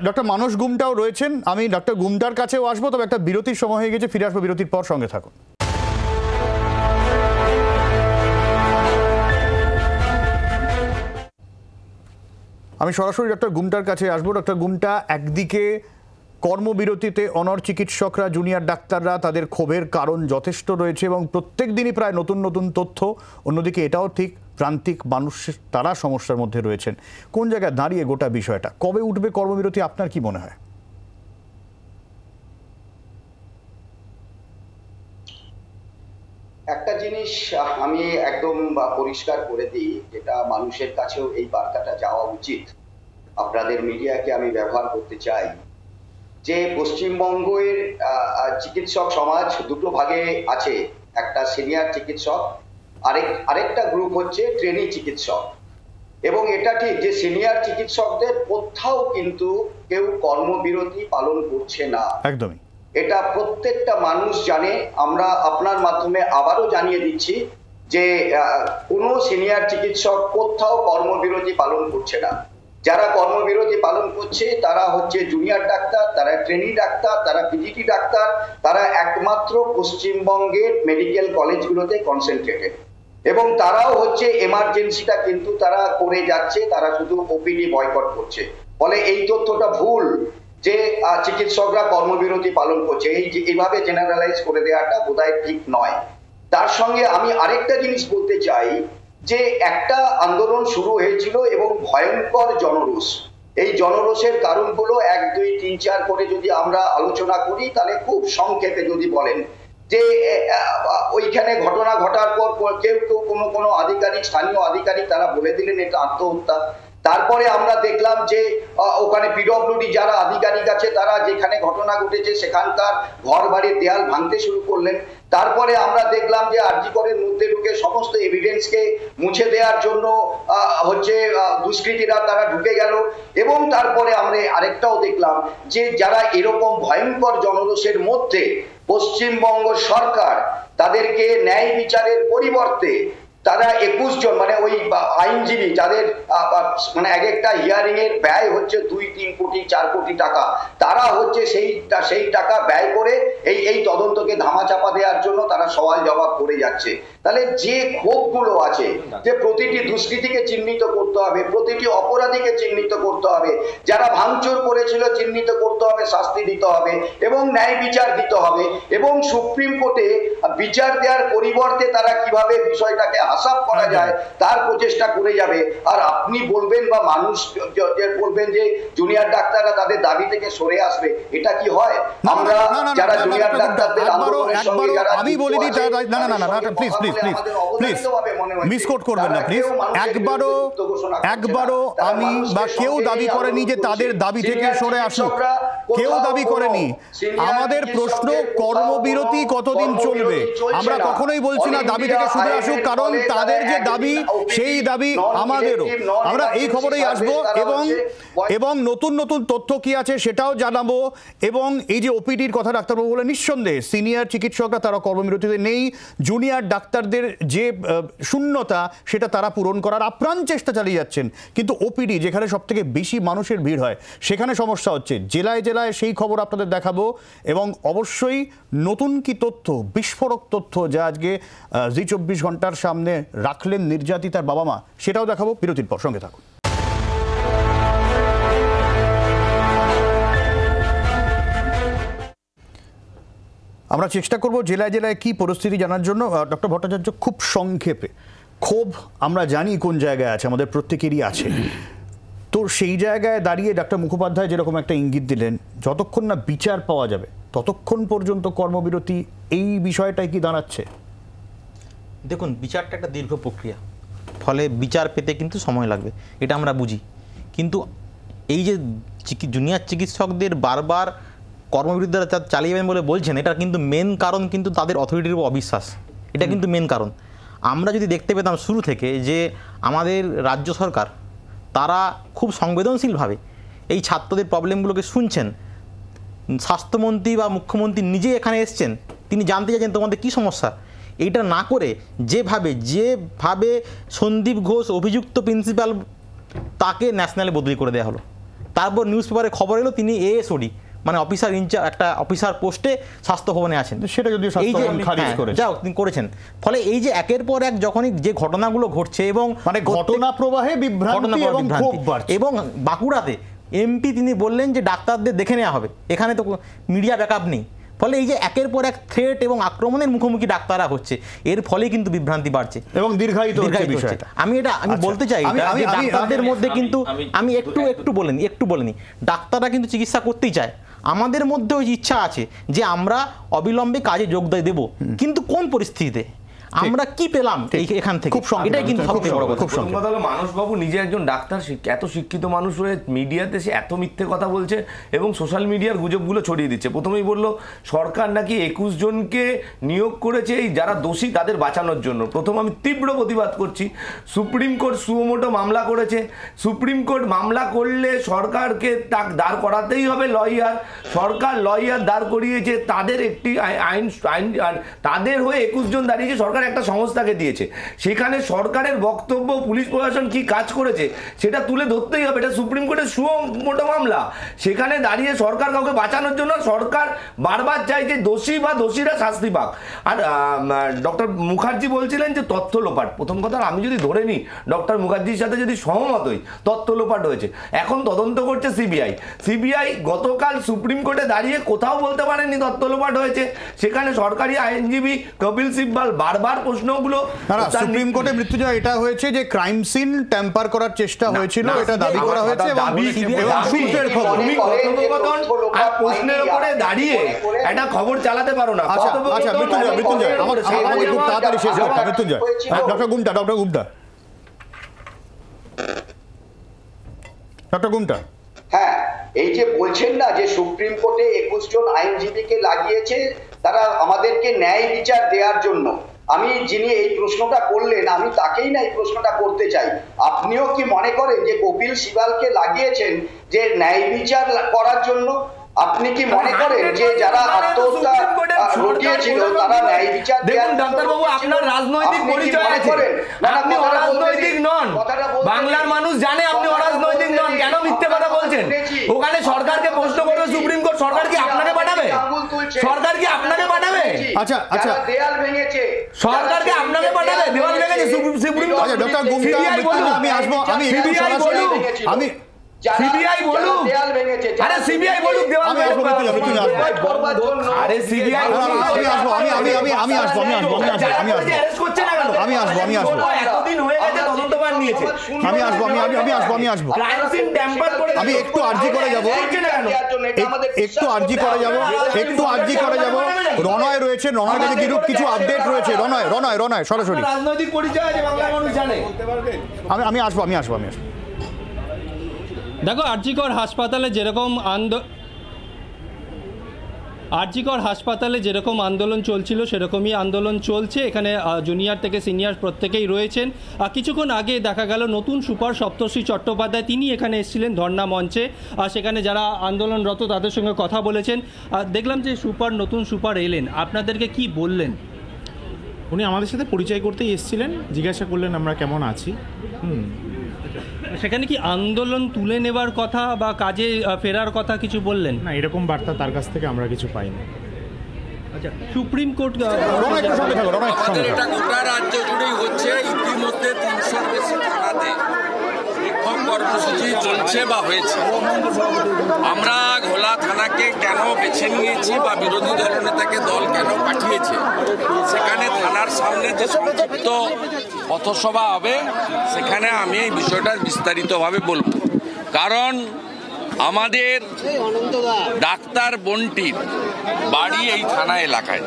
ডক্টর মানস গুমটাও রয়েছেন, আমি ডক্টর গুমটার কাছেও আসবো, তবে একটা বিরতির সময় হয়ে গেছে, ফিরে আসবো বিরতির পর, সঙ্গে থাকুন। আমি সরাসরি ডক্টর গুমটার কাছে আসবো। ডক্টর গুমটা, একদিকে কর্মবিরতিতে অনড় চিকিৎসকরা, জুনিয়র ডাক্তাররা, তাদের ক্ষোভের কারণ যথেষ্ট রয়েছে এবং প্রত্যেক দিনই প্রায় নতুন নতুন তথ্য। অন্যদিকে এটাও ঠিক, প্রান্তিক মানুষ তারা সমস্যার মধ্যে রয়েছেন। কোন জায়গায় দাঁড়িয়ে গোটা বিষয়টা? কবে উঠবে কর্মবিরতি, আপনার কি মনে হয়?
একটা জিনিস আমি একদম পরিষ্কার করে দিই, যেটা মানুষের কাছেও এই বার্তাটা যাওয়া উচিত, আপনাদের মিডিয়াকে আমি ব্যবহার করতে চাই, যে পশ্চিমবঙ্গের চিকিৎসক সমাজ দুটো ভাগে আছে। একটা সিনিয়র চিকিৎসক, আরেকটা গ্রুপ হচ্ছে ট্রেনি চিকিৎসক। এবং এটা ঠিক যে সিনিয়র চিকিৎসকদের কোথাও কিন্তু কেউ কর্মবিরতি পালন করছে না,
একদমই।
এটা প্রত্যেকটা মানুষ জানে। আমরা আপনার মাধ্যমে আবারও জানিয়ে দিচ্ছি যে কোনো সিনিয়র চিকিৎসক কোথাও কর্মবিরতি পালন করছে না। যারা কর্মবিরতি পালন করছে তারা হচ্ছে জুনিয়র ডাক্তার, তারা ট্রেনি ডাক্তার, তারা পিজিটি ডাক্তার, তারা একমাত্র পশ্চিমবঙ্গের মেডিকেল কলেজগুলোতে কনসেন্ট্রেটেড। এবং তারাও হচ্ছে এমার্জেন্সিটা কিন্তু তারা করে যাচ্ছে, তারা শুধু ওপিডি বয়কট করছে। ফলে এই তথ্যটা ভুল যে চিকিৎসকরা কর্মবিরতি পালন করছে, এইভাবে জেনারেলাইজ করে দেওয়াটা বোধহয় ঠিক নয়। তার সঙ্গে আমি আরেকটা জিনিস বলতে চাই যে একটা আন্দোলন শুরু হয়েছিল এবং ভয়ঙ্কর জনরোষ, এই জনরোষের কারণগুলো 1, 2, 3, 4 করে যদি আমরা আলোচনা করি তাহলে খুব সংক্ষেপে যদি বলেন যে ওইখানে ঘটনা ঘটার পর কেউ কোনো আধিকারিক, স্থানীয় আধিকারিক তারা বলে দিলেন এটা আত্মহত্যা। তারপরে আমরা দেখলাম যে ওখানে পিডব্লিউডি যারা আধিকারিক আছে তারা যেখানে ঘটনা ঘটেছে সেখানকার ঘর বাড়ির দেয়াল ভাঙতে শুরু করলেন। তারপরে আমরা দেখলাম যে আরজি করের মধ্যে ঢুকে সমস্ত এভিডেন্সকে মুছে দেওয়ার জন্য হচ্ছে দুষ্কৃতীরা তারা ঢুকে গেল। এবং তারপরে আমরা আরেকটাও দেখলাম যে যারা এরকম ভয়ঙ্কর জনরোষের মধ্যে পশ্চিমবঙ্গ সরকার তাদেরকে ন্যায় বিচারের পরিবর্তে তারা 21 জন মানে ওই আইনজীবী যাদের মানে এক একটা হিয়ারিং এর ব্যয় হচ্ছে 2-3 কোটি 4 কোটি টাকা, তারা হচ্ছে সেই টাকা ব্যয় করে এই তদন্তকে ধামাচাপা দেওয়ার জন্য তারা সওয়াল জবাব করে যাচ্ছে। তাহলে যে ক্ষোভগুলো আছে যে প্রতিটি দুষ্কৃতীকে চিহ্নিত করতে হবে, প্রতিটি অপরাধীকে চিহ্নিত করতে হবে, যারা ভাঙচুর করেছিল চিহ্নিত করতে হবে, শাস্তি দিতে হবে এবং ন্যায় বিচার দিতে হবে, এবং সুপ্রিম কোর্টে বিচার দেওয়ার পরিবর্তে তারা কিভাবে বিষয়টাকে আসাপ করা যায় তার প্রচেষ্টা করে যাবে। আর আপনি বলবেন বা মানুষ বলবেন যে জুনিয়র ডাক্তাররা তাদের দাবি থেকে সরে আসবে, এটা কি হয়? আমরা যারা জুনিয়র ডাক্তারদের আন্দোলনের সঙ্গে যারা
আমি বলিনি, না না না না প্লিজ প্লিজ প্লিজ প্লিজ মিসকোট করবেন না প্লিজ। একবারও আমি বা কেউ দাবি করেনি যে তাদের দাবি থেকে সরে আসুক, কেউ দাবি করেনি। আমাদের প্রশ্ন কর্মবিরতি কতদিন চলবে, আমরা কখনোই বলছি না দাবি থেকে সরে আসুক, কারণ তাদের যে দাবি সেই দাবি আমাদেরও। আমরা এই খবরেই আসবো এবং নতুন নতুন তথ্য কি আছে সেটাও জানাবো। এবং এই যে ওপিডির কথা ডাক্তারবাবু বলে, নিঃসন্দেহে সিনিয়র চিকিৎসকরা তারা কর্মবিরতিতে নেই, জুনিয়র ডাক্তারদের যে শূন্যতা সেটা তারা পূরণ করার আপ্রাণ চেষ্টা চালিয়ে যাচ্ছেন। কিন্তু ওপিডি যেখানে সব থেকে বেশি মানুষের ভিড় হয় সেখানে সমস্যা হচ্ছে। জেলায় জেলায় সেই খবর আপনাদের দেখাবো এবং অবশ্যই নতুন কি তথ্য, বিস্ফোরক তথ্য যা আজকে জি 24 ঘন্টার সামনে রাখলেন নির্যাতিতার বাবা মা, সেটাও দেখাবো। বিরতির পর সঙ্গে থাকুন। আমরা চেষ্টা করব জেলায় জেলায় কি পরিস্থিতি জানার জন্য। ডক্টর ভট্টাচার্য, খুব সংক্ষেপে, ক্ষোভ আমরা জানি কোন জায়গায় আছে, আমাদের প্রত্যেকেরই আছে, তো সেই জায়গায় দাঁড়িয়ে ডাক্তার মুখোপাধ্যায় যেরকম একটা ইঙ্গিত দিলেন, যতক্ষণ না বিচার পাওয়া যাবে ততক্ষণ পর্যন্ত কর্মবিরতি, এই বিষয়টাই কি দাঁড়াচ্ছে?
দেখুন, বিচারটা একটা দীর্ঘ প্রক্রিয়া, ফলে বিচার পেতে কিন্তু সময় লাগবে, এটা আমরা বুঝি। কিন্তু এই যে জুনিয়র চিকিৎসকদের বারবার কর্মবিরতি চালিয়ে যাবেন বলে বলছেন, এটা কিন্তু মেন কারণ কিন্তু তাদের অথরিটির উপর অবিশ্বাস, এটা কিন্তু মেন কারণ। আমরা যদি দেখতে পেতাম শুরু থেকে যে আমাদের রাজ্য সরকার তারা খুব সংবেদনশীলভাবে এই ছাত্রদের প্রবলেমগুলোকে শুনছেন, স্বাস্থ্যমন্ত্রী বা মুখ্যমন্ত্রী নিজে এখানে এসছেন, তিনি জানতে চাইছেন তোমাদের কী সমস্যা, এইটা না করে যেভাবে সন্দীপ ঘোষ অভিযুক্ত প্রিন্সিপাল তাকে ন্যাশনালে বদলি করে দেওয়া হলো, তারপর নিউজ পেপারে খবর এলো তিনি এএসওডি মানে অফিসার ইনচার্জ, একটা অফিসার পোস্টে স্বাস্থ্য ভবনে আছেন, সেটা যদি যাও তিনি করেছেন। ফলে এই যে একের পর এক যখনই যে ঘটনাগুলো ঘটছে এবং
মানে ঘটনা প্রবাহে বিভ্রান্তি
এবং বাঁকুড়াতে এমপি তিনি বললেন যে ডাক্তারদের দেখে নেওয়া হবে, এখানে তো মিডিয়া ব্যাকআপ নেই। ফলে এই যে একের পর এক থ্রেট এবং আক্রমণের মুখোমুখি ডাক্তাররা হচ্ছে, এর ফলে কিন্তু বিভ্রান্তি বাড়ছে এবং দীর্ঘায়িত হচ্ছে। আমি বলতে চাই ডাক্তারদের মধ্যে কিন্তু আমি একটু বলিনি ডাক্তাররা কিন্তু চিকিৎসা করতেই চায়, আমাদের মধ্যেও ইচ্ছা আছে যে আমরা অবিলম্বে কাজে যোগ দেব, কিন্তু কোন পরিস্থিতিতে আমরা কি পেলাম এখান থেকে, এটাই কিন্তু সবচেয়ে বড় কথা।
মানসবাবু নিজে একজন ডাক্তার, এত শিক্ষিত মানুষ হয়ে মিডিয়াতে সে এত মিথ্যে কথা বলছে এবং সোশ্যাল মিডিয়ার গুজবগুলো ছড়িয়ে দিচ্ছে। প্রথমেই বললো সরকার নাকি 21 জনকে নিয়োগ করেছে এই যারা দোষী তাদের বাঁচানোর জন্য। প্রথম আমি তীব্র প্রতিবাদ করছি, সুপ্রিম কোর্ট সুমোটো মামলা করেছে, সুপ্রিম কোর্ট মামলা করলে সরকারকে দাঁড় করাতেই হবে লয়ার, সরকার লয়ার দাঁড় করিয়েছে, তাদের একটি আইন তাদের হয়ে 21 জন দাঁড়িয়েছে, সরকার একটা সংস্থাকে দিয়েছে। সেখানে সরকারের বক্তব্য, পুলিশ প্রশাসন কি কাজ করেছে সেটা তুলে ধরতেই হবে। এটা সুপ্রিম কোর্টের সুমোটো মামলা। সেখানে দাঁড়িয়ে সরকার কাউকে বাঁচানোর জন্য সরকার বারবার চাইছে দোষী বা দোষীরা শাস্তি পাক। আর ডক্টর মুখার্জি বলছিলেন যে তথ্য লোপাট। প্রথম কথা, আমি যদি ধরে নিই ডক্টর মুখার্জির সাথে যদি সহমত হই তথ্য লোপাট হয়েছে, এখন তদন্ত করছে সিবিআই গতকাল সুপ্রিম কোর্টে দাঁড়িয়ে কোথাও বলতে পারেননি তথ্য লোপাট হয়েছে। সেখানে সরকারি আইনজীবী কপিল সিব্বাল বারবার প্রশ্নগুলো,
সুপ্রিম কোর্টে মৃত্যুঞ্জয় এটা হয়েছে যে ক্রাইম সিন ট্যাম্পার করার চেষ্টা হয়েছিল, এটা দাবি করা হয়েছে এবং সূত্রের খবর।
তুমি কথোপকথন আর প্রশ্নের উপরে দাঁড়িয়ে একটা খবর চালাতে পারো না।
আচ্ছা মৃত্যুঞ্জয় আমাকে খুব তাড়াতাড়ি শেষ করতে হবে। মৃত্যুঞ্জয়, ডক্টর গুমটা।
হ্যাঁ, এই যে বলছেন না যে সুপ্রিম কোর্টে 21 জন আইনজীবীকে লাগিয়েছে তারা আমাদেরকে ন্যায় বিচার দেওয়ার জন্য, আমি যিনি এই প্রশ্নটা করলেন আমি তাকেই না এই প্রশ্নটা করতে চাই, আপনিও কি মনে করেন যে কপিল সিবালকে লাগিয়েছেন যে ন্যায় বিচার করার জন্য? আপনি কি মনে করেন যে যারা আত্মহত্যা ঘটিয়েছিল তারা ন্যায় বিচার?
দেখুন ডাক্তারবাবু, আপনার রাজনৈতিক পরিচয় আছে, আপনি অরাজনৈতিক নন। বাংলার মানুষ জানে আপনি অরাজনৈতিক নন। কেন মিথ্যে কথা বলছেন? ওখানে সরকারকে প্রশ্ন করবে সুপ্রিম কোর্ট, সরকার কি আপনাকে পাঠাবে? সরকার কি আপনাকে পাঠাবে?
আচ্ছা
দেয়াল ভেঙেছে,
সরকারকে আপনাকে পাঠাবে? দেওয়াল ভেঙেছে সুপ্রিম কোর্ট।
ডক্টর গুমটা, আমি আসবো, আমি
সিবিআই বলুক, আরে সিবিআই বলুক,
আমি আসবো। আমি একটু আর্জি করে যাবো। রনয় রয়েছে, রনয়ের কাছে কিছু আপডেট রয়েছে। রনয় সরাসরি
রাজনৈতিক পরিচয় আছে, বাংলার মানুষ জানে।
আমি আসবো।
দেখো, আরজিকর হাসপাতালে যেরকম আন্দোলন চলছিল সেরকমই আন্দোলন চলছে। এখানে জুনিয়র থেকে সিনিয়র প্রত্যেকেই রয়েছেন। কিছুক্ষণ আগে দেখা গেল নতুন সুপার সপ্তর্ষি চট্টোপাধ্যায় তিনি এখানে এসেছিলেন ধর্ণা মঞ্চে। সেখানে যারা আন্দোলনরত তাদের সঙ্গে কথা বলেছেন। দেখলাম যে নতুন সুপার এলেন, আপনাদেরকে কি বললেন?
উনি আমাদের সাথে পরিচয় করতেই এসেছিলেন, জিজ্ঞাসা করলেন আমরা কেমন আছি।
সেখানে কি আন্দোলন তুলে নেবার কথা বা কাজে ফেরার কথা কিছু বললেন?
না, এরকম বার্তা তার কাছ থেকে আমরা কিছু পাইনি।
আচ্ছা, সুপ্রিম কোর্ট
আমাদের এটা গোটা রাজ্য জুড়েই হচ্ছে। ইতিমধ্যে 300-র বেশি থানাতে বিক্ষোভ কর্মসূচি চলছে বা হয়েছে। আমরা ঘোলা থানাকে কেন বেছে নিয়েছি বা বিরোধী দলনেতাকে দল কেন পাঠিয়েছে, সেখানে থানার সামনে যে সংক্ষিপ্ত পথসভা হবে সেখানে আমি এই বিষয়টা বিস্তারিতভাবে বলব। কারণ আমাদের ডাক্তার বন্টির বাড়ি এই থানা এলাকায়।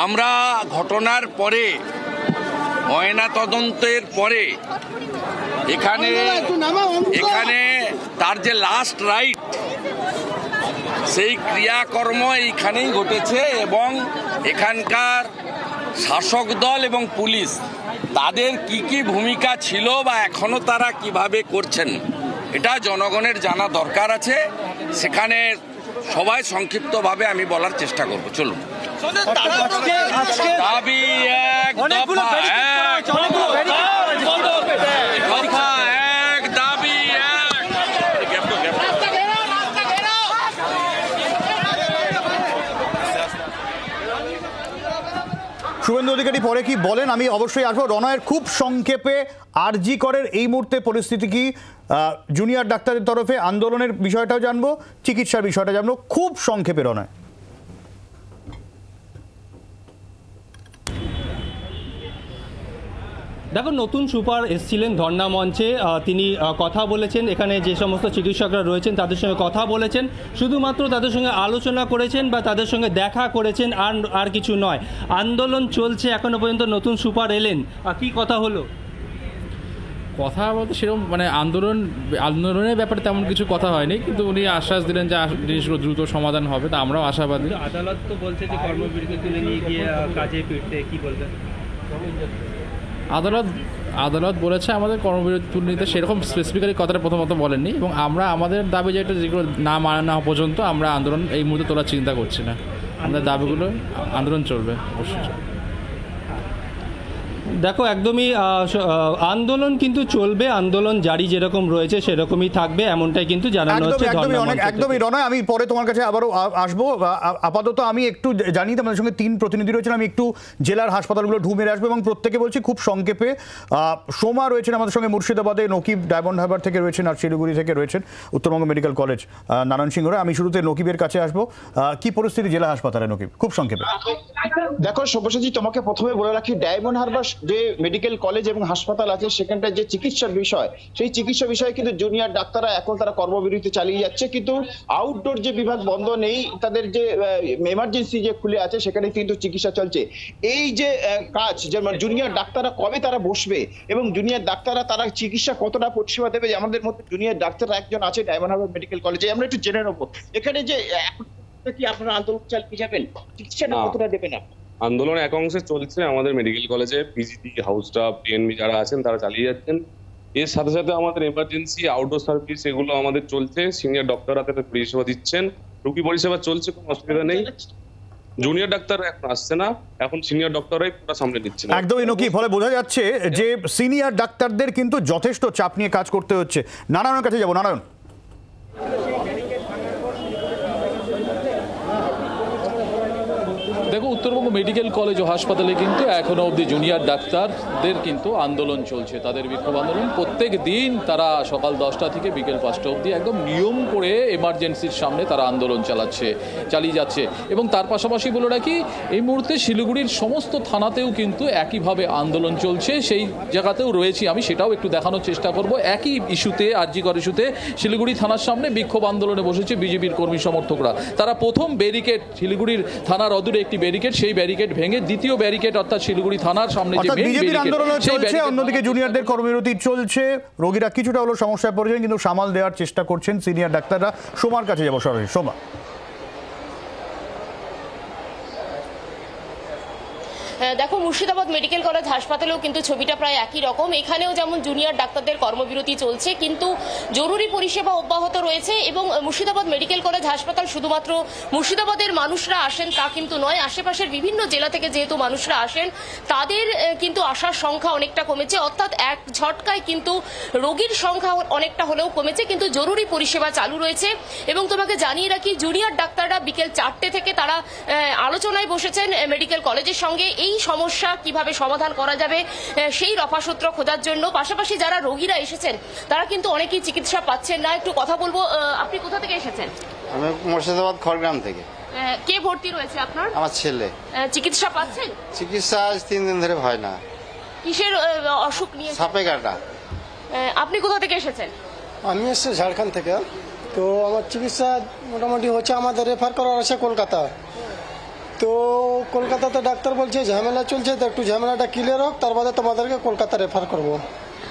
আমরা ঘটনার পরে, ময়না তদন্তের পরে এখানে তার যে লাস্ট রাইট, সেই ক্রিয়াকর্ম এইখানেই ঘটেছে এবং এখানকার শাসক দল এবং পুলিশ তাদের কি ভূমিকা ছিল বা এখনো তারা কিভাবে করছেন এটা জনগণের জানা দরকার আছে। সেখানে সবাই সংক্ষিপ্তভাবে আমি বলার চেষ্টা করব। চলুন। দাবি এক, দফা এক, দফা এক, দাবি এক।
শুভেন্দু অধিকারী পরে কি বলেন আমি অবশ্যই আসবো। রনয়ের খুব সংক্ষেপে আরজি করের এই মুহূর্তে পরিস্থিতি কি, জুনিয়র ডাক্তারের তরফে আন্দোলনের বিষয়টাও জানবো, চিকিৎসার বিষয়টা জানবো, খুব সংক্ষেপে রনয়।
দেখো, নতুন সুপার এসেছিলেন ধর্ণা মঞ্চে, তিনি কথা বলেছেন, এখানে যে সমস্ত চিকিৎসকরা রয়েছেন তাদের সঙ্গে কথা বলেছেন, শুধুমাত্র তাদের সঙ্গে আলোচনা করেছেন বা তাদের সঙ্গে দেখা করেছেন, আর কিছু নয়। আন্দোলন চলছে এখনো পর্যন্ত, নতুন সুপার এলেন, কি কথা হলো?
কথা বলতে সেরকম আন্দোলনের ব্যাপারে তেমন কিছু কথা হয়নি, কিন্তু উনি আশ্বাস দিলেন যে জিনিসগুলো দ্রুত সমাধান হবে, তা আমরাও আশাবাদী।
আদালত তো বলছে যে কর্মবিরতি তুলে নিয়ে গিয়ে কাজে ফিরতে, কি বলবেন?
আদালত আদালত বলেছে আমাদের কর্মবিরতি নিতে, সেরকম স্পেসিফিক্যালি কথাটা প্রথমত বলেননি, এবং আমরা আমাদের দাবি যেগুলো না মানা না পর্যন্ত আমরা আন্দোলন এই মুহূর্তে তোলার চিন্তা করছি না। আমাদের দাবিগুলো আন্দোলন চলবে অবশ্যই।
দেখো একদমই আন্দোলন কিন্তু চলবে, আন্দোলন জারি যেরকম রয়েছে সেরকমই থাকবে, এমনটাই কিন্তু জানানো হচ্ছে।
একদমই রনয়, আমি পরে তোমার কাছে আবারও আসবো। আপাতত আমি একটু জানি আমাদের সঙ্গে 3 প্রতিনিধি রয়েছেন, আমি একটু জেলার হাসপাতালগুলো ঢুমেরে আসবো এবং প্রত্যেকে বলছি খুব সংক্ষেপে। সোমা রয়েছেন আমাদের সঙ্গে মুর্শিদাবাদে, নকিব ডায়মন্ড হারবার থেকে রয়েছেন, আর শিলিগুড়ি থেকে রয়েছেন উত্তরবঙ্গ মেডিকেল কলেজ নারায়ণ সিংহ রায়। আমি শুরুতে নকিবের কাছে আসবো। কি পরিস্থিতি জেলা হাসপাতালে নকিব, খুব সংক্ষেপে?
দেখো সব্যসাচী, তোমাকে প্রথমে বলে রাখি, ডায়মন্ড হারবার যে মেডিকেল কলেজ এবং হাসপাতাল আছে সেখানটায় যে চিকিৎসার বিষয়, সেই চিকিৎসা বিষয়ে কিন্তু জুনিয়র ডাক্তাররা এখন তারা কর্মবিরতি চালিয়ে যাচ্ছে, কিন্তু আউটডোর যে বিভাগ বন্ধ নেই, তাদের যে এমার্জেন্সি যে খুলে আছে সেখানে কিন্তু চিকিৎসা চলছে। এই যে কাজ, যেমন জুনিয়র ডাক্তাররা কবে তারা বসবে এবং জুনিয়র ডাক্তাররা তারা চিকিৎসা কতটা পরিষেবা দেবে, আমাদের মধ্যে জুনিয়র ডাক্তাররা একজন আছে ডায়মন্ড হারবার মেডিকেল কলেজে, আমরা একটু জেনে নেবো এখানে যে কি আপনারা আন্দোলন চালিয়ে যাবেন, চিকিৎসাটা কতটা দেবেন?
আন্দোলন এক অংশে চলছে আমাদের মেডিকেল কলেজে, পিজিটি, হাউস স্টাফ, টিএনবি যারা আছেন তারা চালিয়ে যাচ্ছেন। এর সাথে সাথে আমাদের এমার্জেন্সি আউটডোর সার্ভিস এগুলো আমাদের চলছে, সিনিয়র ডক্টররা তাদের পরিষেবা দিচ্ছেন, রোগী পরিষেবা চলছে, কোনো অসুবিধা নেই। জুনিয়র ডাক্তাররা এখন আসছে না, এখন সিনিয়র ডক্টররাই পুরো সামনে নিচ্ছেন।
একদমই নকি, ফলে বোঝা যাচ্ছে যে সিনিয়র ডাক্তারদের কিন্তু যথেষ্ট চাপ নিয়ে কাজ করতে হচ্ছে। নারায়ণের কাছে যাবো। নারায়ণ,
দেখো, উত্তরবঙ্গ মেডিকেল কলেজ ও হাসপাতালে কিন্তু এখনো অবধি জুনিয়র ডাক্তারদের কিন্তু আন্দোলন চলছে, তাদের বিক্ষোভ আন্দোলন। প্রত্যেক দিন তারা সকাল 10টা থেকে বিকেল 5টা অবধি একদম নিয়ম করে এমার্জেন্সির সামনে তারা আন্দোলন চালিয়ে যাচ্ছে। এবং তার পাশাপাশি বলে রাখি, এই মুহূর্তে শিলিগুড়ির সমস্ত থানাতেও কিন্তু একইভাবে আন্দোলন চলছে, সেই জায়গাতেও রয়েছি আমি, সেটাও একটু দেখানোর চেষ্টা করব। একই ইস্যুতে, আরজিকর ইস্যুতে শিলিগুড়ি থানার সামনে বিক্ষোভ আন্দোলনে বসেছে বিজেপির কর্মী সমর্থকরা। তারা প্রথম ব্যারিকেড, শিলিগুড়ির থানার অদূরে একটি ব্যারিকেড, সেই ব্যারিকেড ভেঙে দ্বিতীয় ব্যারিকেড অর্থাৎ শিলিগুড়ি থানার সামনে যে
বিজেপির আন্দোলন চলছে, অন্যদিকে জুনিয়রদের কর্মবিরতি চলছে। রোগীরা কিছুটা হলো সমস্যায় পড়েছেন, কিন্তু সামাল দেওয়ার চেষ্টা করছেন সিনিয়র ডাক্তাররা। সোমার কাছে যাবো সরাসরি। সোমা,
দেখো, মুর্শিদাবাদ মেডিকেল কলেজ হাসপাতালেও কিন্তু ছবিটা প্রায় একই রকম। এখানেও যেমন জুনিয়র ডাক্তারদের কর্মবিরতি চলছে, কিন্তু জরুরি পরিষেবা অব্যাহত রয়েছে। এবং মুর্শিদাবাদ মেডিকেল কলেজ হাসপাতাল শুধুমাত্র মুর্শিদাবাদের মানুষরা আসেন তা কিন্তু নয়, আশেপাশের বিভিন্ন জেলা থেকে যেহেতু মানুষরা আসেন, তাদের কিন্তু আসার সংখ্যা অনেকটা কমেছে। অর্থাৎ এক ঝটকায় কিন্তু রোগীর সংখ্যা অনেকটা হলেও কমেছে, কিন্তু জরুরি পরিষেবা চালু রয়েছে। এবং তোমাকে জানিয়ে রাখি, জুনিয়র ডাক্তাররা বিকেল 4টে থেকে তারা আলোচনায় বসেছেন মেডিকেল কলেজের সঙ্গে, এই সমস্যা কিভাবে সমাধান করা যাবে সেই রফাসূত্র খোঁজার জন্য। পাশাপাশি যারা রোগীরা এসেছেন তারা কিন্তু অনেকেই চিকিৎসা পাচ্ছেন না। একটু কথা বলবো, আপনি কোথা থেকে এসেছেন?
আমি মুর্শিদাবাদ খড়গ্রাম থেকে।
কে ভর্তি রয়েছে আপনার?
আমার ছেলে।
চিকিৎসা পাচ্ছেন?
চিকিৎসা আজ 3 দিন ধরে হয় না।
কিসের অসুখ নিয়ে?
সাপে কাটা।
আপনি কোথা থেকে এসেছেন?
আমি এসেছি ঝাড়খণ্ড থেকে। তো আমার চিকিৎসা মোটামুটি হচ্ছে, আমাদের রেফার করা আছে কলকাতা। তো কলকাতাতে ডাক্তার বলছে ঝামেলা চলছে, তো একটু ঝামেলাটা ক্লিয়ার হোক, তার বাদে তোমাদেরকে কলকাতা রেফার করব।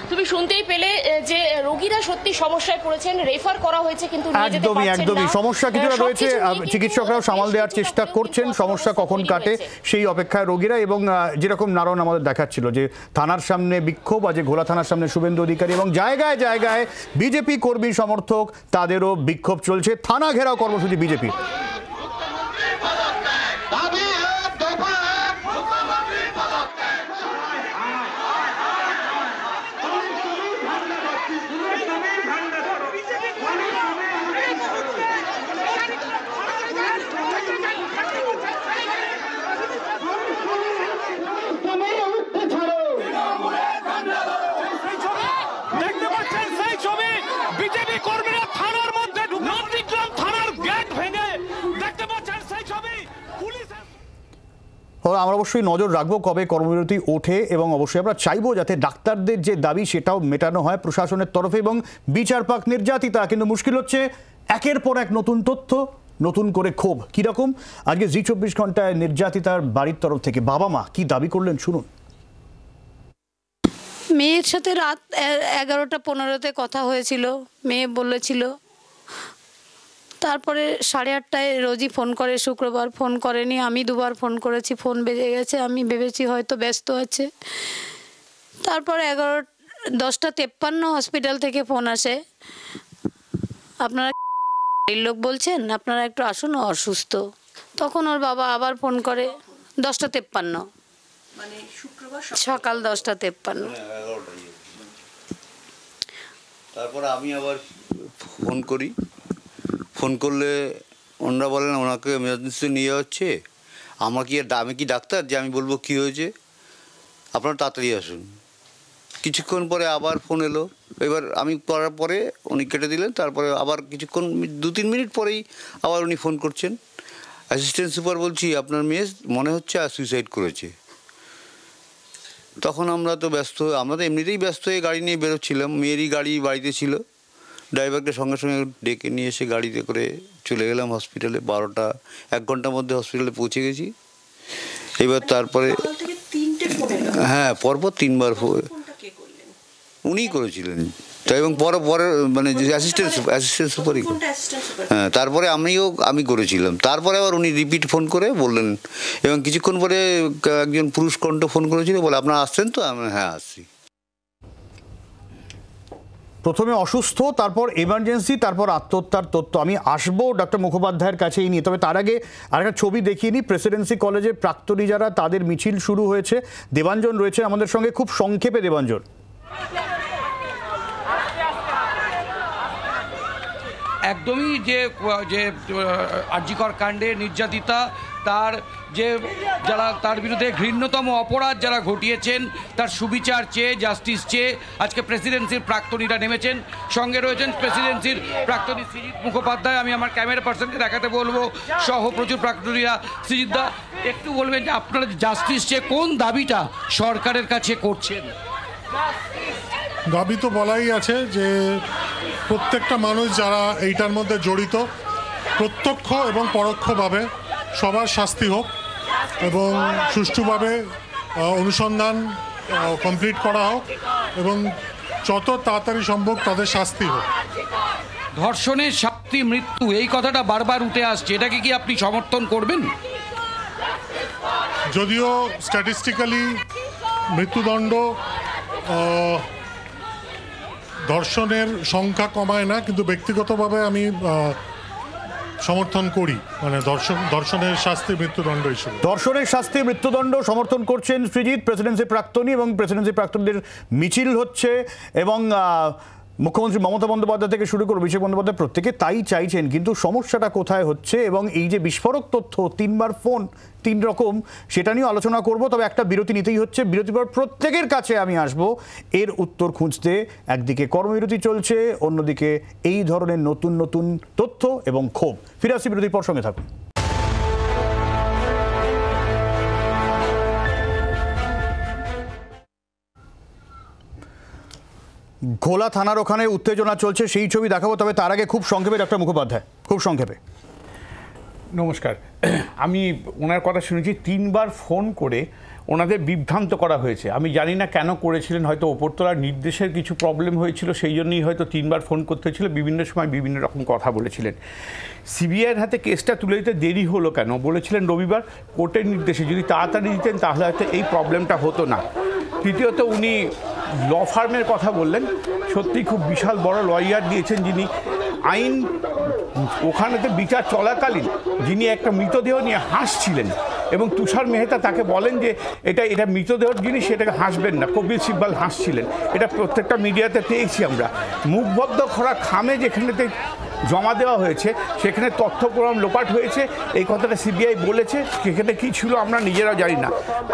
তুমি শুনতেই পেলে যে রোগীরা সত্যি সমস্যায় পড়েছেন, রেফার করা হয়েছে কিন্তু
একদমই সমস্যা কিছুটা রয়েছে। চিকিৎসকরাও সামাল দেওয়ার চেষ্টা করছেন, সমস্যা কখন কাটে সেই অপেক্ষায় রোগীরা। এবং যেরকম নারায়ণ আমাদের দেখাচ্ছিল যে থানার সামনে বিক্ষোভ, আজ ঘোলা থানার সামনে শুভেন্দু অধিকারী, এবং জায়গায় জায়গায় বিজেপি কর্মী সমর্থক তাদেরও বিক্ষোভ চলছে। থানা ঘেরাও কর্মসূচি বিজেপি। আমরা অবশ্যই নজর রাখবো কবে কর্মবিরতি ওঠে, এবং অবশ্যই আমরা চাইবো যাতে ডাক্তারদের যে দাবি সেটাও মেটানো হয় প্রশাসনের তরফে এবং বিচার পাক নির্যাতিতা। কিন্তু মুশকিল হচ্ছে একের পর এক নতুন তথ্য, নতুন করে ক্ষোভ। কিরকম? আজকে জি 24 ঘন্টায় নির্যাতিতার বাড়ির তরফ থেকে বাবা মা কি দাবি করলেন, শুনুন।
মেয়ের সাথে রাত 11টা 15তে কথা হয়েছিল, মেয়ে বলেছিল। তারপরে 8:30টায় রোজই ফোন করে, শুক্রবার ফোন করেনি, আমি 2বার ফোন করেছি, ফোন বেজে গেছে, আমি ভেবেছি হয়তো ব্যস্ত আছে। তারপর 10:53 হসপিটাল থেকে ফোন আসে, আপনারা লোক বলছেন আপনারা একটু আসুন, অসুস্থ। তখন ওর বাবা আবার ফোন করে 10:53, মানে শুক্রবার সকাল 10:53।
তারপর আমি আবার ফোন করি, ফোন করলে ওনারা বলেন ওনাকে এমার্জেন্সি নিয়ে যাচ্ছে। আমি কি ডাক্তার যে আমি বলবো কি হয়েছে, আপনারা তাড়াতাড়ি আসুন। কিছুক্ষণ পরে আবার ফোন এলো, এবার আমি করার পরে উনি কেটে দিলেন। তারপরে আবার কিছুক্ষণ 2-3 মিনিট পরেই আবার উনি ফোন করছেন, অ্যাসিস্ট্যান্ট সুপার বলছি আপনার মেয়ে মনে হচ্ছে সুইসাইড করেছে। তখন আমরা তো এমনিতেই ব্যস্ত হয়ে গাড়ি নিয়ে বেরোচ্ছিলাম, মেয়েরই গাড়ি বাড়িতে ছিল। ড্রাইভারকে সঙ্গে সঙ্গে ডেকে নিয়ে এসে গাড়িতে করে চলে গেলাম হসপিটালে। 1 ঘন্টার মধ্যে হসপিটালে পৌঁছে গেছি। এবার তারপরে হ্যাঁ পরপর 3বার উনিই করেছিলেন, এবং পরে মানে অ্যাসিস্ট্যান্ট সুপারই। হ্যাঁ, তারপরে আমি করেছিলাম। তারপরে আবার উনি রিপিট ফোন করে বললেন, এবং কিছুক্ষণ পরে একজন পুরুষ কণ্ঠ ফোন করেছিল, বলে আপনারা আসছেন তো? আমি হ্যাঁ আসছি।
প্রথমে অসুস্থ, তারপর এমার্জেন্সি, তারপর আত্মহত্যার তথ্য। আমি আসবো ডক্টর মুখোপাধ্যায়ের কাছেই নিয়ে, তবে তার আগে আরেকটা ছবি দেখিয়ে নিই। প্রেসিডেন্সি কলেজের প্রাক্তনী যারা, তাদের মিছিল শুরু হয়েছে। দেবাঞ্জন রয়েছে আমাদের সঙ্গে, খুব সংক্ষেপে দেবাঞ্জন।
একদমই যে আরজিকর কাণ্ডে নির্যাতিতা, তার বিরুদ্ধে ঘৃণ্যতম অপরাধ যারা ঘটিয়েছেন, তার সুবিচার চেয়ে, জাস্টিস চেয়ে আজকে প্রেসিডেন্সির প্রাক্তনীরা নেমেছেন। সঙ্গে রয়েছেন প্রেসিডেন্সির প্রাক্তনী সৃজিত মুখোপাধ্যায়। আমি আমার ক্যামেরা পার্সনকে দেখাতে বলবো, সহ প্রচুর প্রাক্তনীরা। সৃজিতদা, একটু বলবেন যে আপনারা জাস্টিস চেয়ে কোন দাবিটা সরকারের কাছে করছেন?
দাবি তো বলাই আছে যে প্রত্যেকটা মানুষ যারা এইটার মধ্যে জড়িত, প্রত্যক্ষ এবং পরোক্ষভাবে সবার শাস্তি হোক, এবং সুষ্ঠুভাবে অনুসন্ধান কমপ্লিট করা হোক, এবং যত তাড়াতাড়ি সম্ভব তাদের শাস্তি হোক।
ধর্ষণের শাস্তি মৃত্যু, এই কথাটা বারবার উঠে আসছে, এটাকে কি আপনি সমর্থন করবেন?
যদিও স্ট্যাটিস্টিক্যালি মৃত্যুদণ্ড ধর্ষণের সংখ্যা কমায় না, কিন্তু ব্যক্তিগতভাবে আমি সমর্থন করি, মানে ধর্ষণের শাস্তি মৃত্যুদণ্ড হিসেবে।
ধর্ষণের শাস্তি মৃত্যুদণ্ড সমর্থন করছেন সৃজিত, প্রেসিডেন্সি প্রাক্তনী, এবং প্রেসিডেন্সি প্রাক্তনীদের মিছিল হচ্ছে, এবং মুখ্যমন্ত্রী মমতা বন্দ্যোপাধ্যায় থেকে শুরু করে অভিষেক বন্দ্যোপাধ্যায় প্রত্যেকে তাই চাইছেন। কিন্তু সমস্যাটা কোথায় হচ্ছে, এবং এই যে বিস্ফোরক তথ্য, 3বার ফোন, 3 রকম, সেটা নিয়েও আলোচনা করব। তবে একটা বিরতি নিতেই হচ্ছে, বিরতির পর প্রত্যেকের কাছে আমি আসব এর উত্তর খুঁজতে। একদিকে কর্মবিরতি চলছে, অন্যদিকে এই ধরনের নতুন নতুন তথ্য এবং ক্ষোভ। ফিরে আসছি বিরতির পর, সঙ্গে থাকুন। ঘোলা থানার ওখানে উত্তেজনা চলছে, সেই ছবি দেখাবো। তবে তার আগে খুব সংক্ষেপে ডক্টর মুখোপাধ্যায়, খুব সংক্ষেপে।
নমস্কার। আমি ওনার কথা শুনেছি, 3বার ফোন করে ওনাদের বিভ্রান্ত করা হয়েছে। আমি জানি না কেন করেছিলেন, হয়তো ওপরতলার নির্দেশের কিছু প্রবলেম হয়েছিল, সেই জন্যই হয়তো 3বার ফোন করতে হয়েছিল। বিভিন্ন সময় বিভিন্ন রকম কথা বলেছিলেন। সিবিআইয়ের হাতে কেসটা তুলে দিতে দেরি হলো কেন বলেছিলেন রবিবার, কোর্টের নির্দেশে যদি তাড়াতাড়ি দিতেন তাহলে হয়তো এই প্রবলেমটা হতো না। তৃতীয়ত, উনি ল ফার্মের কথা বললেন, সত্যি খুব বিশাল বড় লয়ার দিয়েছেন, যিনি আইন ওখানেতে বিচার চলাকালীন যিনি একটা মৃতদেহ নিয়ে হাসছিলেন, এবং তুষার মেহতা তাকে বলেন যে এটা মৃতদেহর জিনিস, সেটাকে হাসবেন না। কপিল সিব্বাল হাসছিলেন, এটা প্রত্যেকটা মিডিয়াতে পেয়েছি আমরা। মুখবদ্ধ করা খামে যেখানেতে জমা দেওয়া হয়েছে, সেখানে তথ্য প্রমাণ লোপাট হয়েছে, এই কথাটা সিবিআই বলেছে। সেখানে কী ছিল আমরা নিজেরাও জানি না।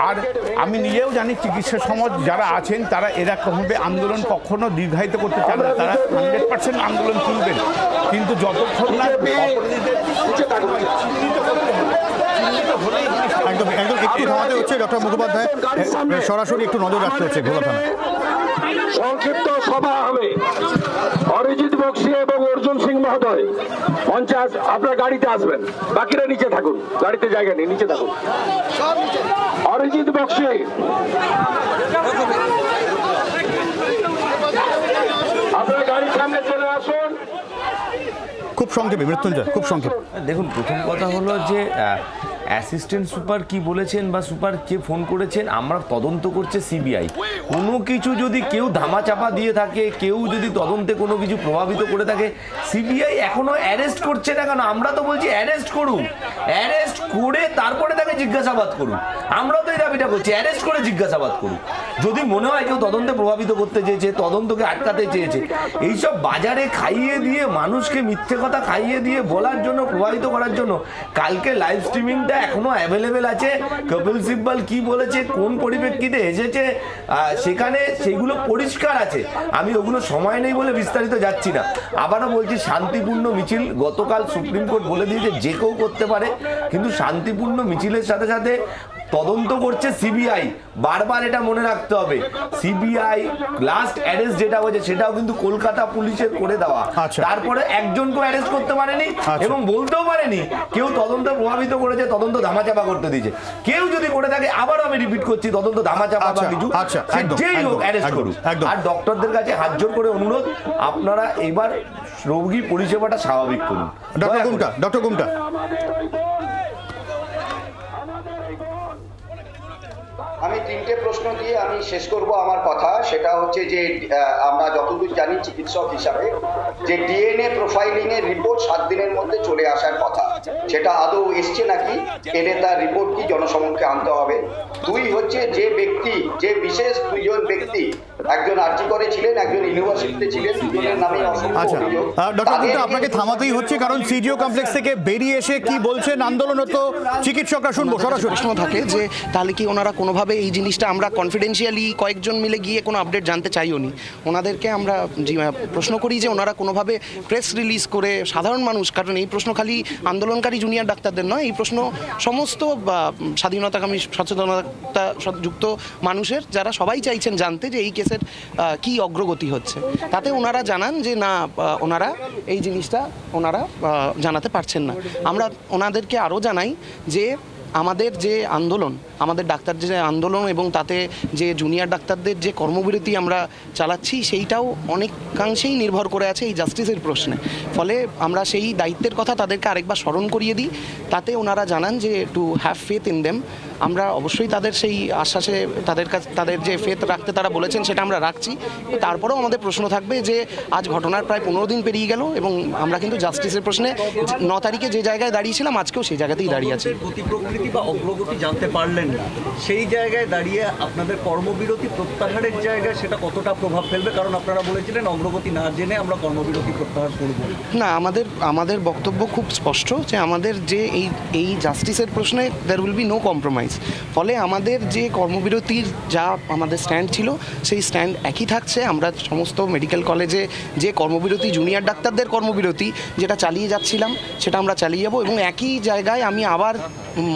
আর আমি নিজেও জানি চিকিৎসা সমাজ যারা আছেন তারা এরকমভাবে আন্দোলন কখনো দীর্ঘায়িত করতে চান না, তারা 100% আন্দোলন তুলবেন, কিন্তু যতক্ষণ না
একদম একটু থামাতে হচ্ছে ডক্টর মুখোপাধ্যায়, সরাসরি একটু নজর রাখতে হচ্ছে ঘোলা থানা।
সংক্ষিপ্ত সভা হবে। অরিজিৎ বক্সি এবং অর্জুন সিং মহোদয় পঞ্চায়েত, আপনার গাড়িতে আসবেন, বাকিরা নিচে থাকুন, গাড়িতে জায়গা নেই, নিচে থাকুন। অরিজিৎ বক্সি, আপনার গাড়ির সামনে চলে আসুন।
খুব সংক্ষেপে মৃত্যুঞ্জয়, খুব সংক্ষেপে।
দেখুন, প্রথম কথা হলো যে অ্যাসিস্ট্যান্ট সুপার কি বলেছেন বা সুপার কে ফোন করেছেন, আমরা তদন্ত করছে সিবিআই। কোনো কিছু যদি কেউ ধামাচাপা দিয়ে থাকে, কেউ যদি তদন্তে কোনো কিছু প্রভাবিত করে থাকে, সিবিআই এখনো অ্যারেস্ট করছে না কেন? আমরা তো বলছি অ্যারেস্ট করুন, অ্যারেস্ট করে তারপরে তাকে জিজ্ঞাসাবাদ করুন। আমরাও তো এই দাবিটা করছি, অ্যারেস্ট করে জিজ্ঞাসাবাদ করুন। যদি মনে হয় কেউ তদন্তে প্রভাবিত করতে চেয়েছে, তদন্তকে আটকাতে চেয়েছে, এইসব বাজারে খাইয়ে দিয়ে, মানুষকে মিথ্যে কথা খাইয়ে দিয়ে বলার জন্য, প্রভাবিত করার জন্য, কালকে লাইভ স্ট্রিমিংটা এখনো অ্যাভেলেবেল আছে। কপিল সিব্বল কি বলেছে, কোন পরিপ্রেক্ষিতে এসেছে, সেখানে সেগুলো পরিষ্কার আছে। আমি ওগুলো সময় নেই বলে বিস্তারিত যাচ্ছি না। আবারও বলছি, শান্তিপূর্ণ মিছিল গতকাল সুপ্রিম কোর্ট বলে দিয়েছে যে কেউ করতে পারে, কিন্তু শান্তিপূর্ণ মিছিলের সাথে সাথে তদন্ত করছে সিবিআই। বারবার এটা মনে রাখতে হবে, সিবিআই লাস্ট অ্যারেস্ট যেটা হয়েছে সেটাও কিন্তু কলকাতা পুলিশের করে দেওয়া। তারপরে একজনকে অ্যারেস্ট করতে পারেনি এবং বলতেও পারেনি কেউ তদন্ত প্রভাবিত করেছে, তদন্ত ধামাচাপা করতে দিয়েছে। কেউ যদি করে থাকে, আবারও আমি রিপিট করছি, তদন্ত ধামাচাপা বা কিছু, যেই হোক অ্যারেস্ট করুন। আর ডক্টরদের কাছে হাত জোর করে অনুরোধ, আপনারা এবার রোগী পরিষেবাটা স্বাভাবিক করুন।
ডক্টর গুমটা,
আমি তিনটে প্রশ্ন দিয়ে আমি শেষ করব আমার কথা। সেটা হচ্ছে যে আমরা যতদূর জানি চিকিৎসক হিসাবে যে ডিএনএ প্রোফাইলিং এর রিপোর্ট 7 দিনের মধ্যে চলে আসার কথা, সেটা আদৌ এসছে নাকি, এনে তার রিপোর্ট কি জনসমক্ষে আনতে হবে। 2 হচ্ছে যে ব্যক্তি, যে বিশেষ 2 জন ব্যক্তি, একজন আরজি করে ছিলেন, একজন ইউনিভার্সিটিতে ছিলেন, দুজনের নামে অসংখ্য অভিযোগ।
ডক্টর গুপ্তা, আপনাকে থামাতেই হচ্ছে, কারণ সিজিও কমপ্লেক্স থেকে বেরিয়ে এসে কি বলছেন আন্দোলনরত চিকিৎসকরা, শুনবো সরাসরি।
প্রশ্ন থাকে যে তাহলে কি ওনারা কোনোভাবে এই জিনিসটা, আমরা কনফিডেন্সিয়ালি কয়েকজন মিলে গিয়ে কোনো আপডেট জানতে চাইও নি, ওনাদেরকে আমরা প্রশ্ন করি যে ওনারা কোনোভাবে প্রেস রিলিজ করে সাধারণ মানুষ, কারণ এই প্রশ্ন খালি আন্দোলনকারী জুনিয়র ডাক্তারদের নয়, এই প্রশ্ন সমস্ত স্বাধীনতাকামী সচেতনতা যুক্ত মানুষের, যারা সবাই চাইছেন জানতে যে এই কেসের কি অগ্রগতি হচ্ছে। তাতে ওনারা জানান যে না, ওনারা এই জিনিসটা ওনারা জানাতে পারছেন না। আমরা ওনাদেরকে আরও জানাই যে আমাদের যে আন্দোলন, আমাদের ডাক্তার যে আন্দোলন এবং তাতে যে জুনিয়র ডাক্তারদের যে কর্মবিরতি আমরা চালাচ্ছি, সেইটাও অনেকাংশেই নির্ভর করে আছে এই জাস্টিসের প্রশ্নে। ফলে আমরা সেই দায়িত্বের কথা তাদেরকে আরেকবার স্মরণ করিয়ে দিই। তাতে ওনারা জানান যে to have faith in them. আমরা অবশ্যই তাদের সেই আশ্বাসে, তাদের কাছে তাদের যে ফেথ রাখতে তারা বলেছেন সেটা আমরা রাখছি। তারপরেও আমাদের প্রশ্ন থাকবে যে আজ ঘটনার প্রায় 15 দিন পেরিয়ে গেল এবং আমরা কিন্তু জাস্টিসের প্রশ্নে 9 তারিখে যে জায়গায় দাঁড়িয়েছিলাম আজকেও সেই জায়গাতেই দাঁড়িয়ে আছি।
বা অগ্রগতি জানতে পারলেন না, সেই জায়গায় দাঁড়িয়ে আপনাদের কর্মবিরতি প্রত্যাহারের জায়গায় সেটা কতটা প্রভাব ফেলবে? কারণ আপনারা বলেছিলেন অগ্রগতি না জেনে আমরা কর্মবিরতি প্রত্যাহার করব
না। আমাদের বক্তব্য খুব স্পষ্ট যে আমাদের যে এই জাস্টিসের প্রশ্নে there will be no compromise. ফলে আমাদের যে কর্মবিরতির যা আমাদের স্ট্যান্ড ছিল সেই স্ট্যান্ড একই থাকছে। আমরা সমস্ত মেডিকেল কলেজে যে কর্মবিরতি, জুনিয়র ডাক্তারদের কর্মবিরতি যেটা চালিয়ে যাচ্ছিলাম, সেটা আমরা চালিয়ে যাব। এবং একই জায়গায় আমি আবার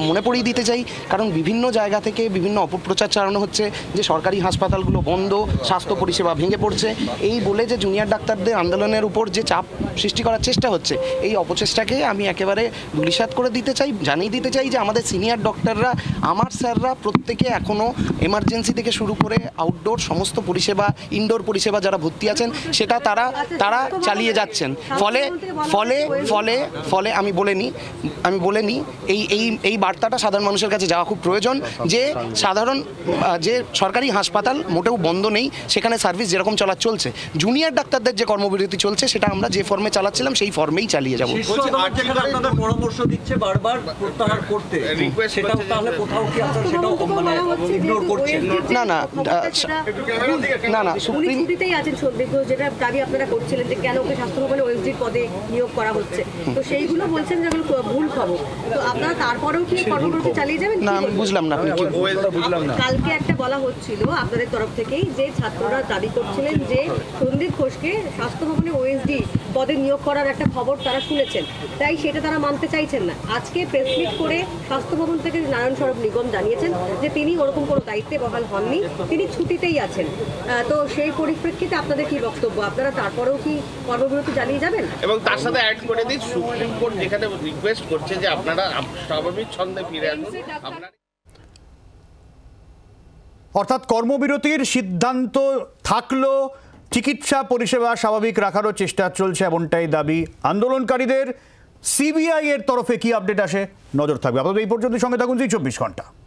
মনে পড়িয়ে দিতে চাই, কারণ বিভিন্ন জায়গা থেকে বিভিন্ন অপপ্রচার চালানো হচ্ছে যে সরকারি হাসপাতালগুলো বন্ধ, স্বাস্থ্য পরিষেবা ভেঙে পড়ছে, এই বলে যে জুনিয়র ডাক্তারদের আন্দোলনের উপর যে চাপ সৃষ্টি করার চেষ্টা হচ্ছে, এই অপচেষ্টাকে আমি একেবারে ধূলিসাৎ করে দিতে চাই। জানিয়ে দিতে চাই যে আমাদের সিনিয়র ডক্টররা, আমার স্যাররা প্রত্যেকে এখনও এমার্জেন্সি থেকে শুরু করে আউটডোর সমস্ত পরিষেবা, ইনডোর পরিষেবা যারা ভর্তি আছেন সেটা তারা চালিয়ে যাচ্ছেন। ফলে ফলে ফলে ফলে আমি বলে নিই এই বার্তাটা সাধারণ মানুষের কাছে যাওয়া খুব প্রয়োজন যে যে সরকারি হাসপাতাল মোটেও বন্ধ নেই, সেখানে সার্ভিস যেরকম চলছে। জুনিয়র ডাক্তারদের যে কর্মবিরতি চলছে সেটা আমরা যে ফর্মে চালাচ্ছিলাম সেই ফর্মেই চালিয়ে যাব।
আপনাদের পরামর্শ দিচ্ছে বারবার প্রত্যাহার করতে, সেটাও তাহলে কোথাও কি আপনারা সেটাও মানে ইগনোর করছেন?
না সুপ্রিম কোর্টেই আছেন সন্দীপ, যেটা দাবি আপনারা করছিলেন যে কেন ওকে স্বাস্থ্য ভবনে ওএসডি পদে নিয়োগ করা হচ্ছে, তো সেইগুলো বলছেন যেগুলো ভুল খবর। তো আপনারা তারপরেও কি কর্মবিরতি চালিয়ে যাবেন?
না, আমি বুঝলাম না, আপনি কি
বুঝলাম না। কালকে একটা বলা হচ্ছিল আপনাদের তরফ থেকেই যে ছাত্ররা দাবি করছিলেন যে সন্দীপ ঘোষকে স্বাস্থ্য ভবনে ওএসডি পদে নিয়োগ করার একটা খবর তারা শুনেছেন, তাই সেটা তারা মানতে চাইছেন না। আজকে প্রেস মিট করে স্বাস্থ্য ভবন থেকে নারায়ণ সরব নিগম জানিয়েছেন যে তিনি ওরকম কোনো দায়িত্বে বহাল হননি, তিনি ছুটিতেই আছেন। তো সেই পরিপ্রেক্ষিতে আপনাদের কি বক্তব্য? আপনারা তারপরেও কি কর্মবিরতি চালিয়ে যাবেন?
এবং তার সাথে অ্যাড করে দিই, সুপ্রিম কোর্ট যেখানে রিকোয়েস্ট করছে যে আপনারা স্বাভাবিক ছন্দে ফিরে আসুন।
অর্থাৎ কর্মবিরতির সিদ্ধান্ত থাকলো, চিকিৎসা পরিষেবা স্বাভাবিক রাখারও চেষ্টা চলছে, এমনটাই দাবি আন্দোলনকারীদের। সিবিআই এর তরফে কি আপডেট আসে নজর থাকবে। আপনাদের এই পর্যন্ত সঙ্গে থাকুন 24 ঘন্টা।